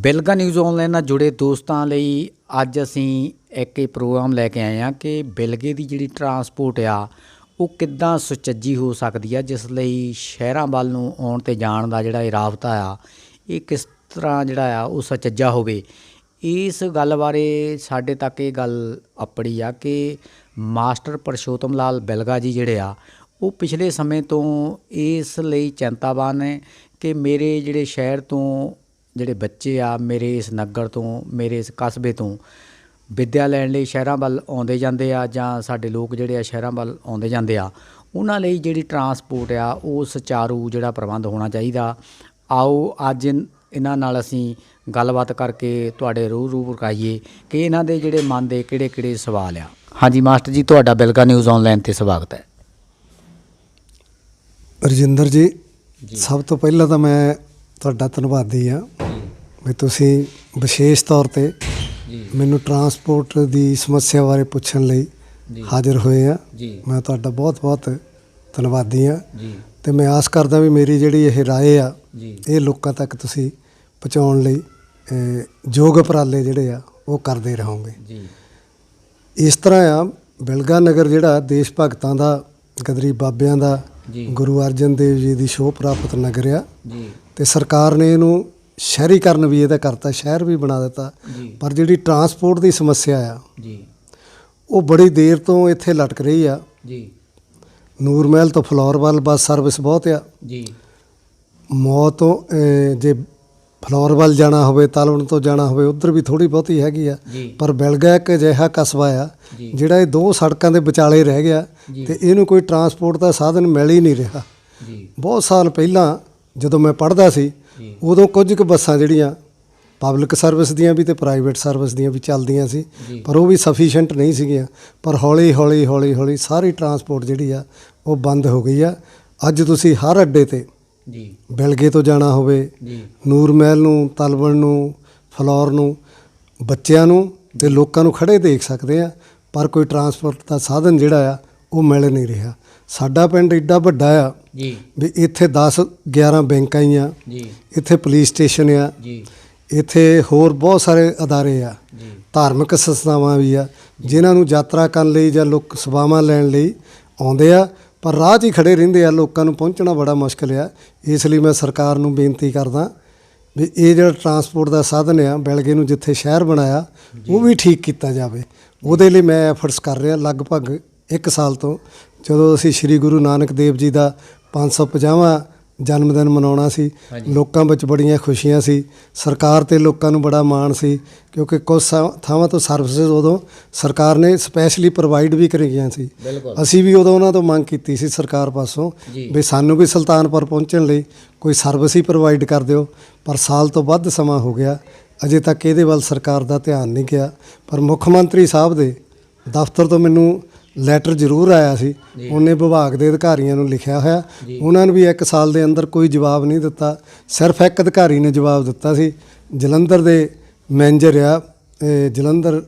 Bilga news online ਨਾਲ ਜੁੜੇ ਦੋਸਤਾਂ ਲਈ ਅੱਜ ਅਸੀਂ ਇੱਕ ਪ੍ਰੋਗਰਾਮ ਲੈ ਕੇ ਆਏ ਹਾਂ ਕਿ ਬਿਲਗੇ ਦੀ ਜਿਹੜੀ ਟਰਾਂਸਪੋਰਟ ਆ ਉਹ ਕਿੱਦਾਂ ਸੁਚੱਜੀ ਹੋ ਸਕਦੀ ਆ, ਜਿਸ ਲਈ ਸ਼ਹਿਰਾਂ ਵੱਲ ਨੂੰ ਆਉਣ ਅਤੇ ਜਾਣ ਦਾ ਜਿਹੜਾ ਇਹ ਰਾਬਤਾ ਆ ਇਹ ਕਿਸ ਤਰ੍ਹਾਂ ਜਿਹੜਾ ਆ ਉਹ ਸੁਚੱਜਾ ਹੋਵੇ। ਇਸ ਗੱਲ ਬਾਰੇ ਸਾਡੇ ਤੱਕ ਇਹ ਗੱਲ ਆਪੜੀ ਆ ਕਿ ਮਾਸਟਰ ਪਰਸ਼ੋਤਮ ਲਾਲ ਬਿਲਗਾ ਜੀ ਜਿਹੜੇ ਆ ਉਹ ਪਿਛਲੇ ਸਮੇਂ ਤੋਂ ਇਸ ਲਈ ਚਿੰਤਾਵਾਨ ਨੇ ਕਿ ਮੇਰੇ ਜਿਹੜੇ ਸ਼ਹਿਰ ਤੋਂ ਜਿਹੜੇ ਬੱਚੇ ਆ, ਮੇਰੇ ਇਸ ਨਗਰ ਤੋਂ, ਮੇਰੇ ਇਸ ਕਸਬੇ ਤੋਂ ਵਿੱਦਿਆ ਲੈਣ ਲਈ ਸ਼ਹਿਰਾਂ ਵੱਲ ਆਉਂਦੇ ਜਾਂਦੇ ਆ, ਜਾਂ ਸਾਡੇ ਲੋਕ ਜਿਹੜੇ ਆ ਸ਼ਹਿਰਾਂ ਵੱਲ ਆਉਂਦੇ ਜਾਂਦੇ ਆ, ਉਹਨਾਂ ਲਈ ਜਿਹੜੀ ਟਰਾਂਸਪੋਰਟ ਆ ਉਹ ਸੁਚਾਰੂ ਜਿਹੜਾ ਪ੍ਰਬੰਧ ਹੋਣਾ ਚਾਹੀਦਾ। ਆਓ ਅੱਜ ਇਹਨਾਂ ਨਾਲ ਅਸੀਂ ਗੱਲਬਾਤ ਕਰਕੇ ਤੁਹਾਡੇ ਰੂਬਰੂ ਕਰਾਈਏ ਕਿ ਇਹਨਾਂ ਦੇ ਜਿਹੜੇ ਮਨ ਦੇ ਕਿਹੜੇ ਸਵਾਲ ਆ। ਹਾਂਜੀ ਮਾਸਟਰ ਜੀ, ਤੁਹਾਡਾ ਬਿਲਗਾ ਨਿਊਜ਼ ਆਨਲਾਈਨ 'ਤੇ ਸਵਾਗਤ ਹੈ। ਰਜਿੰਦਰ ਜੀ, ਸਭ ਤੋਂ ਪਹਿਲਾਂ ਤਾਂ ਮੈਂ ਤੁਹਾਡਾ ਧੰਨਵਾਦੀ ਹਾਂ ਵੀ ਤੁਸੀਂ ਵਿਸ਼ੇਸ਼ ਤੌਰ 'ਤੇ ਮੈਨੂੰ ਟਰਾਂਸਪੋਰਟ ਦੀ ਸਮੱਸਿਆ ਬਾਰੇ ਪੁੱਛਣ ਲਈ ਹਾਜ਼ਰ ਹੋਏ ਆ। ਮੈਂ ਤੁਹਾਡਾ ਬਹੁਤ ਧੰਨਵਾਦੀ ਹਾਂ ਅਤੇ ਮੈਂ ਆਸ ਕਰਦਾ ਵੀ ਮੇਰੀ ਜਿਹੜੀ ਇਹ ਰਾਏ ਆ ਇਹ ਲੋਕਾਂ ਤੱਕ ਤੁਸੀਂ ਪਹੁੰਚਾਉਣ ਲਈ ਯੋਗ ਉਪਰਾਲੇ ਜਿਹੜੇ ਆ ਉਹ ਕਰਦੇ ਰਹੋਗੇ। ਇਸ ਤਰ੍ਹਾਂ ਆ, ਬਿਲਗਾ ਨਗਰ ਜਿਹੜਾ ਦੇਸ਼ ਭਗਤਾਂ ਦਾ, ਗਦਰੀ ਬਾਬਿਆਂ ਦਾ, ਗੁਰੂ ਅਰਜਨ ਦੇਵ ਜੀ ਦੀ ਸ਼ੋਅ ਪ੍ਰਾਪਤ ਨਗਰ ਆ ਅਤੇ ਸਰਕਾਰ ਨੇ ਇਹਨੂੰ ਸ਼ਹਿਰੀਕਰਨ ਵੀ ਇਹਦਾ ਕਰਤਾ, ਸ਼ਹਿਰ ਵੀ ਬਣਾ ਦਿੱਤਾ। ਪਰ ਜਿਹੜੀ ਟਰਾਂਸਪੋਰਟ ਦੀ ਸਮੱਸਿਆ ਆ ਉਹ ਬੜੀ ਦੇਰ ਤੋਂ ਇੱਥੇ ਲਟਕ ਰਹੀ ਆ। ਨੂਰ ਮਹਿਲ ਤੋਂ ਫਲੋਰ ਵੱਲ ਬੱਸ ਸਰਵਿਸ ਬਹੁਤ ਆ। ਮੌਤ ਤੋਂ ਜੇ ਫਲੋਰ ਵੱਲ ਜਾਣਾ ਹੋਵੇ, ਤਲਵਣ ਤੋਂ ਜਾਣਾ ਹੋਵੇ, ਉੱਧਰ ਵੀ ਥੋੜ੍ਹੀ ਬਹੁਤੀ ਹੈਗੀ ਆ। ਪਰ ਬਿਲਗਾ ਇੱਕ ਅਜਿਹਾ ਕਸਬਾ ਆ ਜਿਹੜਾ ਇਹ ਦੋ ਸੜਕਾਂ ਦੇ ਵਿਚਾਲੇ ਰਹਿ ਗਿਆ ਅਤੇ ਇਹਨੂੰ ਕੋਈ ਟਰਾਂਸਪੋਰਟ ਦਾ ਸਾਧਨ ਮਿਲ ਹੀ ਨਹੀਂ ਰਿਹਾ। ਬਹੁਤ ਸਾਲ ਪਹਿਲਾਂ ਜਦੋਂ ਮੈਂ ਪੜ੍ਹਦਾ ਸੀ ਉਦੋਂ ਕੁਝ ਕੁ ਬੱਸਾਂ ਜਿਹੜੀਆਂ ਪਬਲਿਕ ਸਰਵਿਸ ਦੀਆਂ ਵੀ ਅਤੇ ਪ੍ਰਾਈਵੇਟ ਸਰਵਿਸ ਦੀਆਂ ਵੀ ਚੱਲਦੀਆਂ ਸੀ, ਪਰ ਉਹ ਵੀ ਸਫੀਸ਼ੈਂਟ ਨਹੀਂ ਸੀਗੀਆਂ। ਪਰ ਹੌਲੀ ਸਾਰੀ ਟਰਾਂਸਪੋਰਟ ਜਿਹੜੀ ਆ ਉਹ ਬੰਦ ਹੋ ਗਈ ਆ। ਅੱਜ ਤੁਸੀਂ ਹਰ ਅੱਡੇ 'ਤੇ ਬਿਲਗੇ ਤੋਂ ਜਾਣਾ ਹੋਵੇ, ਨੂਰ ਮਹਿਲ ਨੂੰ, ਤਲਵਣ ਨੂੰ, ਫਲੋਰ ਨੂੰ, ਬੱਚਿਆਂ ਨੂੰ ਅਤੇ ਲੋਕਾਂ ਨੂੰ ਖੜ੍ਹੇ ਦੇਖ ਸਕਦੇ ਆ, ਪਰ ਕੋਈ ਟਰਾਂਸਪੋਰਟ ਦਾ ਸਾਧਨ ਜਿਹੜਾ ਆ ਉਹ ਮਿਲ ਨਹੀਂ ਰਿਹਾ। ਸਾਡਾ ਪਿੰਡ ਐਡਾ ਵੱਡਾ ਆ ਵੀ ਇੱਥੇ 10-11 ਬੈਂਕਾਂ ਹੀ ਆ, ਇੱਥੇ ਪੁਲਿਸ ਸਟੇਸ਼ਨ ਆ, ਇੱਥੇ ਹੋਰ ਬਹੁਤ ਸਾਰੇ ਅਦਾਰੇ ਆ, ਧਾਰਮਿਕ ਸੰਸਥਾਵਾਂ ਵੀ ਆ ਜਿਨ੍ਹਾਂ ਨੂੰ ਯਾਤਰਾ ਕਰਨ ਲਈ ਜਾਂ ਲੋਕ ਸੇਵਾਵਾਂ ਲੈਣ ਲਈ ਆਉਂਦੇ ਆ, ਪਰ ਰਾਹ 'ਚ ਹੀ ਖੜ੍ਹੇ ਰਹਿੰਦੇ ਆ। ਲੋਕਾਂ ਨੂੰ ਪਹੁੰਚਣਾ ਬੜਾ ਮੁਸ਼ਕਿਲ ਆ। ਇਸ ਲਈ ਮੈਂ ਸਰਕਾਰ ਨੂੰ ਬੇਨਤੀ ਕਰਦਾ ਵੀ ਇਹ ਜਿਹੜਾ ਟਰਾਂਸਪੋਰਟ ਦਾ ਸਾਧਨ ਆ, ਬਿਲਗੇ ਨੂੰ ਜਿੱਥੇ ਸ਼ਹਿਰ ਬਣਾਇਆ ਉਹ ਵੀ ਠੀਕ ਕੀਤਾ ਜਾਵੇ। ਉਹਦੇ ਲਈ ਮੈਂ ਐਫਰਟਸ ਕਰ ਰਿਹਾ ਲਗਭਗ 1 ਸਾਲ ਤੋਂ। ਜਦੋਂ ਅਸੀਂ ਸ਼੍ਰੀ ਗੁਰੂ ਨਾਨਕ ਦੇਵ ਜੀ ਦਾ 550ਵਾਂ ਜਨਮ ਦਿਨ ਮਨਾਉਣਾ ਸੀ, ਲੋਕਾਂ ਵਿੱਚ ਬੜੀਆਂ ਖੁਸ਼ੀਆਂ ਸੀ, ਸਰਕਾਰ 'ਤੇ ਲੋਕਾਂ ਨੂੰ ਬੜਾ ਮਾਣ ਸੀ, ਕਿਉਂਕਿ ਕੁਝ ਥਾਵਾਂ ਤੋਂ ਸਰਵਿਸਿਜ਼ ਉਦੋਂ ਸਰਕਾਰ ਨੇ ਸਪੈਸ਼ਲੀ ਪ੍ਰੋਵਾਈਡ ਵੀ ਕਰੀਆਂ ਸੀ। ਅਸੀਂ ਵੀ ਉਦੋਂ ਉਹਨਾਂ ਤੋਂ ਮੰਗ ਕੀਤੀ ਸੀ ਸਰਕਾਰ ਪਾਸੋਂ ਵੀ ਸਾਨੂੰ ਵੀ ਸੁਲਤਾਨਪੁਰ ਪਹੁੰਚਣ ਲਈ ਕੋਈ ਸਰਵਿਸ ਹੀ ਪ੍ਰੋਵਾਈਡ ਕਰ ਦਿਓ। ਪਰ ਸਾਲ ਤੋਂ ਵੱਧ ਸਮਾਂ ਹੋ ਗਿਆ, ਅਜੇ ਤੱਕ ਇਹਦੇ ਵੱਲ ਸਰਕਾਰ ਦਾ ਧਿਆਨ ਨਹੀਂ ਗਿਆ। ਪਰ ਮੁੱਖ ਮੰਤਰੀ ਸਾਹਿਬ ਦੇ ਦਫ਼ਤਰ ਤੋਂ ਮੈਨੂੰ ਲੈਟਰ ਜ਼ਰੂਰ ਆਇਆ ਸੀ, ਉਹਨੇ ਵਿਭਾਗ ਦੇ ਅਧਿਕਾਰੀਆਂ ਨੂੰ ਲਿਖਿਆ ਹੋਇਆ, ਉਹਨਾਂ ਨੇ ਵੀ 1 ਸਾਲ ਦੇ ਅੰਦਰ ਕੋਈ ਜਵਾਬ ਨਹੀਂ ਦਿੱਤਾ। ਸਿਰਫ ਇੱਕ ਅਧਿਕਾਰੀ ਨੇ ਜਵਾਬ ਦਿੱਤਾ ਸੀ, ਜਲੰਧਰ ਦੇ ਮੈਨੇਜਰ ਆ ਜਲੰਧਰ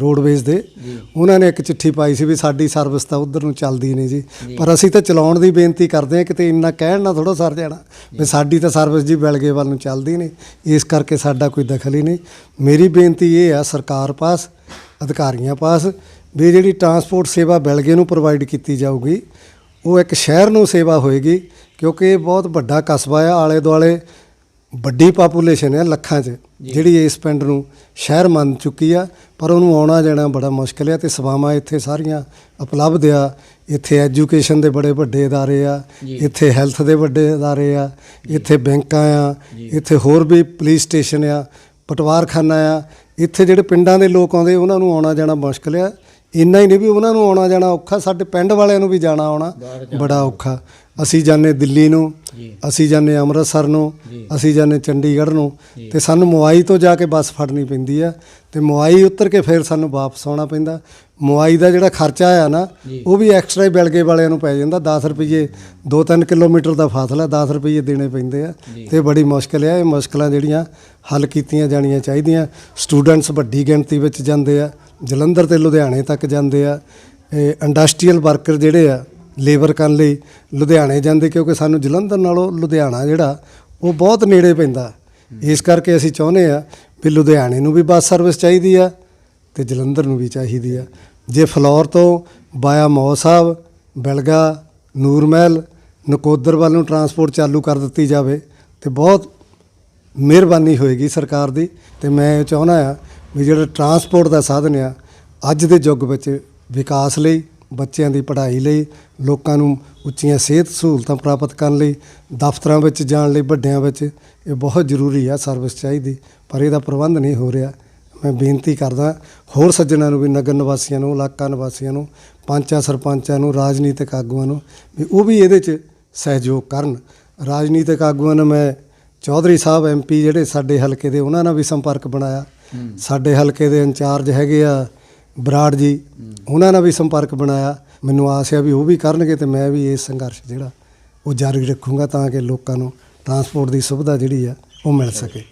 ਰੋਡਵੇਜ਼ ਦੇ, ਉਹਨਾਂ ਨੇ ਇੱਕ ਚਿੱਠੀ ਪਾਈ ਸੀ ਵੀ ਸਾਡੀ ਸਰਵਿਸ ਤਾਂ ਉੱਧਰ ਨੂੰ ਚੱਲਦੀ ਨਹੀਂ ਜੀ। ਪਰ ਅਸੀਂ ਤਾਂ ਚਲਾਉਣ ਦੀ ਬੇਨਤੀ ਕਰਦੇ ਹਾਂ, ਕਿਤੇ ਇੰਨਾ ਕਹਿਣ ਨਾਲ ਥੋੜ੍ਹਾ ਸਰ ਜਾਣਾ ਵੀ ਸਾਡੀ ਤਾਂ ਸਰਵਿਸ ਜੀ ਬਿਲਗੇ ਵੱਲ ਨੂੰ ਚੱਲਦੀ ਨਹੀਂ, ਇਸ ਕਰਕੇ ਸਾਡਾ ਕੋਈ ਦਖਲ ਹੀ ਨਹੀਂ। ਮੇਰੀ ਬੇਨਤੀ ਇਹ ਆ ਸਰਕਾਰ ਪਾਸ, ਅਧਿਕਾਰੀਆਂ ਪਾਸ, ਵੀ ਜਿਹੜੀ ਟਰਾਂਸਪੋਰਟ ਸੇਵਾ ਬਿਲਗੇ ਨੂੰ ਪ੍ਰੋਵਾਈਡ ਕੀਤੀ ਜਾਊਗੀ ਉਹ ਇੱਕ ਸ਼ਹਿਰ ਨੂੰ ਸੇਵਾ ਹੋਏਗੀ, ਕਿਉਂਕਿ ਇਹ ਬਹੁਤ ਵੱਡਾ ਕਸਬਾ ਆ, ਆਲੇ ਦੁਆਲੇ ਵੱਡੀ ਪਾਪੂਲੇਸ਼ਨ ਆ ਲੱਖਾਂ 'ਚ, ਜਿਹੜੀ ਇਸ ਪਿੰਡ ਨੂੰ ਸ਼ਹਿਰ ਮੰਨ ਚੁੱਕੀ ਆ। ਪਰ ਉਹਨੂੰ ਆਉਣਾ ਜਾਣਾ ਬੜਾ ਮੁਸ਼ਕਿਲ ਆ ਅਤੇ ਸੇਵਾਵਾਂ ਇੱਥੇ ਸਾਰੀਆਂ ਉਪਲਬਧ ਆ। ਇੱਥੇ ਐਜੂਕੇਸ਼ਨ ਦੇ ਬੜੇ ਵੱਡੇ ਅਦਾਰੇ ਆ, ਇੱਥੇ ਹੈਲਥ ਦੇ ਵੱਡੇ ਅਦਾਰੇ ਆ, ਇੱਥੇ ਬੈਂਕਾਂ ਆ, ਇੱਥੇ ਹੋਰ ਵੀ ਪੁਲਿਸ ਸਟੇਸ਼ਨ ਆ, ਪਟਵਾਰਖਾਨਾ ਆ। ਇੱਥੇ ਜਿਹੜੇ ਪਿੰਡਾਂ ਦੇ ਲੋਕ ਆਉਂਦੇ ਉਹਨਾਂ ਨੂੰ ਆਉਣਾ ਜਾਣਾ ਮੁਸ਼ਕਿਲ ਆ। ਇੰਨਾ ਹੀ ਨਹੀਂ ਵੀ ਉਹਨਾਂ ਨੂੰ ਆਉਣਾ ਜਾਣਾ ਔਖਾ, ਸਾਡੇ ਪਿੰਡ ਵਾਲਿਆਂ ਨੂੰ ਵੀ ਜਾਣਾ ਆਉਣਾ ਬੜਾ ਔਖਾ। ਅਸੀਂ ਜਾਂਦੇ ਦਿੱਲੀ ਨੂੰ, ਅਸੀਂ ਜਾਂਦੇ ਅੰਮ੍ਰਿਤਸਰ ਨੂੰ, ਅਸੀਂ ਜਾਂਦੇ ਚੰਡੀਗੜ੍ਹ ਨੂੰ, ਅਤੇ ਸਾਨੂੰ ਮੋਹਾਲੀ ਤੋਂ ਜਾ ਕੇ ਬੱਸ ਫੜਨੀ ਪੈਂਦੀ ਆ ਅਤੇ ਮੋਹਾਲੀ ਉਤਰ ਕੇ ਫਿਰ ਸਾਨੂੰ ਵਾਪਸ ਆਉਣਾ ਪੈਂਦਾ। ਮੋਹਾਲੀ ਦਾ ਜਿਹੜਾ ਖਰਚਾ ਆ ਨਾ ਉਹ ਵੀ ਐਕਸਟਰਾ ਹੀ ਬਿਲਗੇ ਵਾਲਿਆਂ ਨੂੰ ਪੈ ਜਾਂਦਾ। 10 ਰੁਪਈਏ 2-3 ਕਿਲੋਮੀਟਰ ਦਾ ਫਾਸਲਾ 10 ਰੁਪਈਏ ਦੇਣੇ ਪੈਂਦੇ ਆ ਅਤੇ ਬੜੀ ਮੁਸ਼ਕਿਲ ਆ। ਇਹ ਮੁਸ਼ਕਿਲਾਂ ਜਿਹੜੀਆਂ ਹੱਲ ਕੀਤੀਆਂ ਜਾਣੀਆਂ ਚਾਹੀਦੀਆਂ। ਸਟੂਡੈਂਟਸ ਵੱਡੀ ਗਿਣਤੀ ਵਿੱਚ ਜਾਂਦੇ ਆ, ਜਲੰਧਰ ਅਤੇ ਲੁਧਿਆਣੇ ਤੱਕ ਜਾਂਦੇ ਆ। ਇੰਡਸਟਰੀਅਲ ਵਰਕਰ ਜਿਹੜੇ ਆ ਲੇਬਰ ਕਰਨ ਲਈ ਲੁਧਿਆਣੇ ਜਾਂਦੇ, ਕਿਉਂਕਿ ਸਾਨੂੰ ਜਲੰਧਰ ਨਾਲੋਂ ਲੁਧਿਆਣਾ ਜਿਹੜਾ ਉਹ ਬਹੁਤ ਨੇੜੇ ਪੈਂਦਾ। ਇਸ ਕਰਕੇ ਅਸੀਂ ਚਾਹੁੰਦੇ ਆ ਵੀ ਲੁਧਿਆਣੇ ਨੂੰ ਵੀ ਬੱਸ ਸਰਵਿਸ ਚਾਹੀਦੀ ਆ ਤੇ ਜਲੰਧਰ ਨੂੰ ਵੀ ਚਾਹੀਦੀ ਆ। ਜੇ ਫਲੋਰ ਤੋਂ ਬਾਇਆ ਮੌ ਸਾਹਿਬ, ਬਿਲਗਾ, ਨੂਰ ਮਹਿਲ, ਨਕੋਦਰ ਵੱਲ ਨੂੰ ਟਰਾਂਸਪੋਰਟ ਚਾਲੂ ਕਰ ਦਿੱਤੀ ਜਾਵੇ ਤੇ ਬਹੁਤ ਮਿਹਰਬਾਨੀ ਹੋਏਗੀ ਸਰਕਾਰ ਦੀ। ਤੇ ਮੈਂ ਚਾਹੁੰਦਾ ਆ ਵੀ ਜਿਹੜਾ ਟਰਾਂਸਪੋਰਟ ਦਾ ਸਾਧਨ ਆ ਅੱਜ ਦੇ ਯੁੱਗ ਵਿੱਚ ਵਿਕਾਸ ਲਈ, ਬੱਚਿਆਂ ਦੀ ਪੜ੍ਹਾਈ ਲਈ, ਲੋਕਾਂ ਨੂੰ ਉੱਚੀਆਂ ਸਿਹਤ ਸਹੂਲਤਾਂ ਪ੍ਰਾਪਤ ਕਰਨ ਲਈ, ਦਫ਼ਤਰਾਂ ਵਿੱਚ ਜਾਣ ਲਈ, ਵੱਡਿਆਂ ਵਿੱਚ ਇਹ ਬਹੁਤ ਜ਼ਰੂਰੀ ਆ ਸਰਵਿਸ ਚਾਹੀਦੀ, ਪਰ ਇਹਦਾ ਪ੍ਰਬੰਧ ਨਹੀਂ ਹੋ ਰਿਹਾ। ਮੈਂ ਬੇਨਤੀ ਕਰਦਾ ਹੋਰ ਸੱਜਣਾਂ ਨੂੰ ਵੀ, ਨਗਰ ਨਿਵਾਸੀਆਂ ਨੂੰ, ਇਲਾਕਾ ਨਿਵਾਸੀਆਂ ਨੂੰ, ਪੰਚਾਂ ਸਰਪੰਚਾਂ ਨੂੰ, ਰਾਜਨੀਤਿਕ ਆਗੂਆਂ ਨੂੰ ਵੀ ਉਹ ਵੀ ਇਹਦੇ 'ਚ ਸਹਿਯੋਗ ਕਰਨ। ਰਾਜਨੀਤਿਕ ਆਗੂਆਂ ਨੂੰ ਮੈਂ ਚੌਧਰੀ ਸਾਹਿਬ MP ਜਿਹੜੇ ਸਾਡੇ ਹਲਕੇ ਦੇ, ਉਹਨਾਂ ਨਾਲ ਵੀ ਸੰਪਰਕ ਬਣਾਇਆ। ਸਾਡੇ ਹਲਕੇ ਦੇ ਇੰਚਾਰਜ ਹੈਗੇ ਆ ਬਰਾੜ ਜੀ, ਉਹਨਾਂ ਨਾਲ ਵੀ ਸੰਪਰਕ ਬਣਾਇਆ। ਮੈਨੂੰ ਆਸ ਆ ਵੀ ਉਹ ਵੀ ਕਰਨਗੇ ਤੇ ਮੈਂ ਵੀ ਇਹ ਸੰਘਰਸ਼ ਜਿਹੜਾ ਉਹ ਜਾਰੀ ਰੱਖੂੰਗਾ ਤਾਂ ਕਿ ਲੋਕਾਂ ਨੂੰ ਟਰਾਂਸਪੋਰਟ ਦੀ ਸੁਵਿਧਾ ਜਿਹੜੀ ਆ ਉਹ ਮਿਲ ਸਕੇ।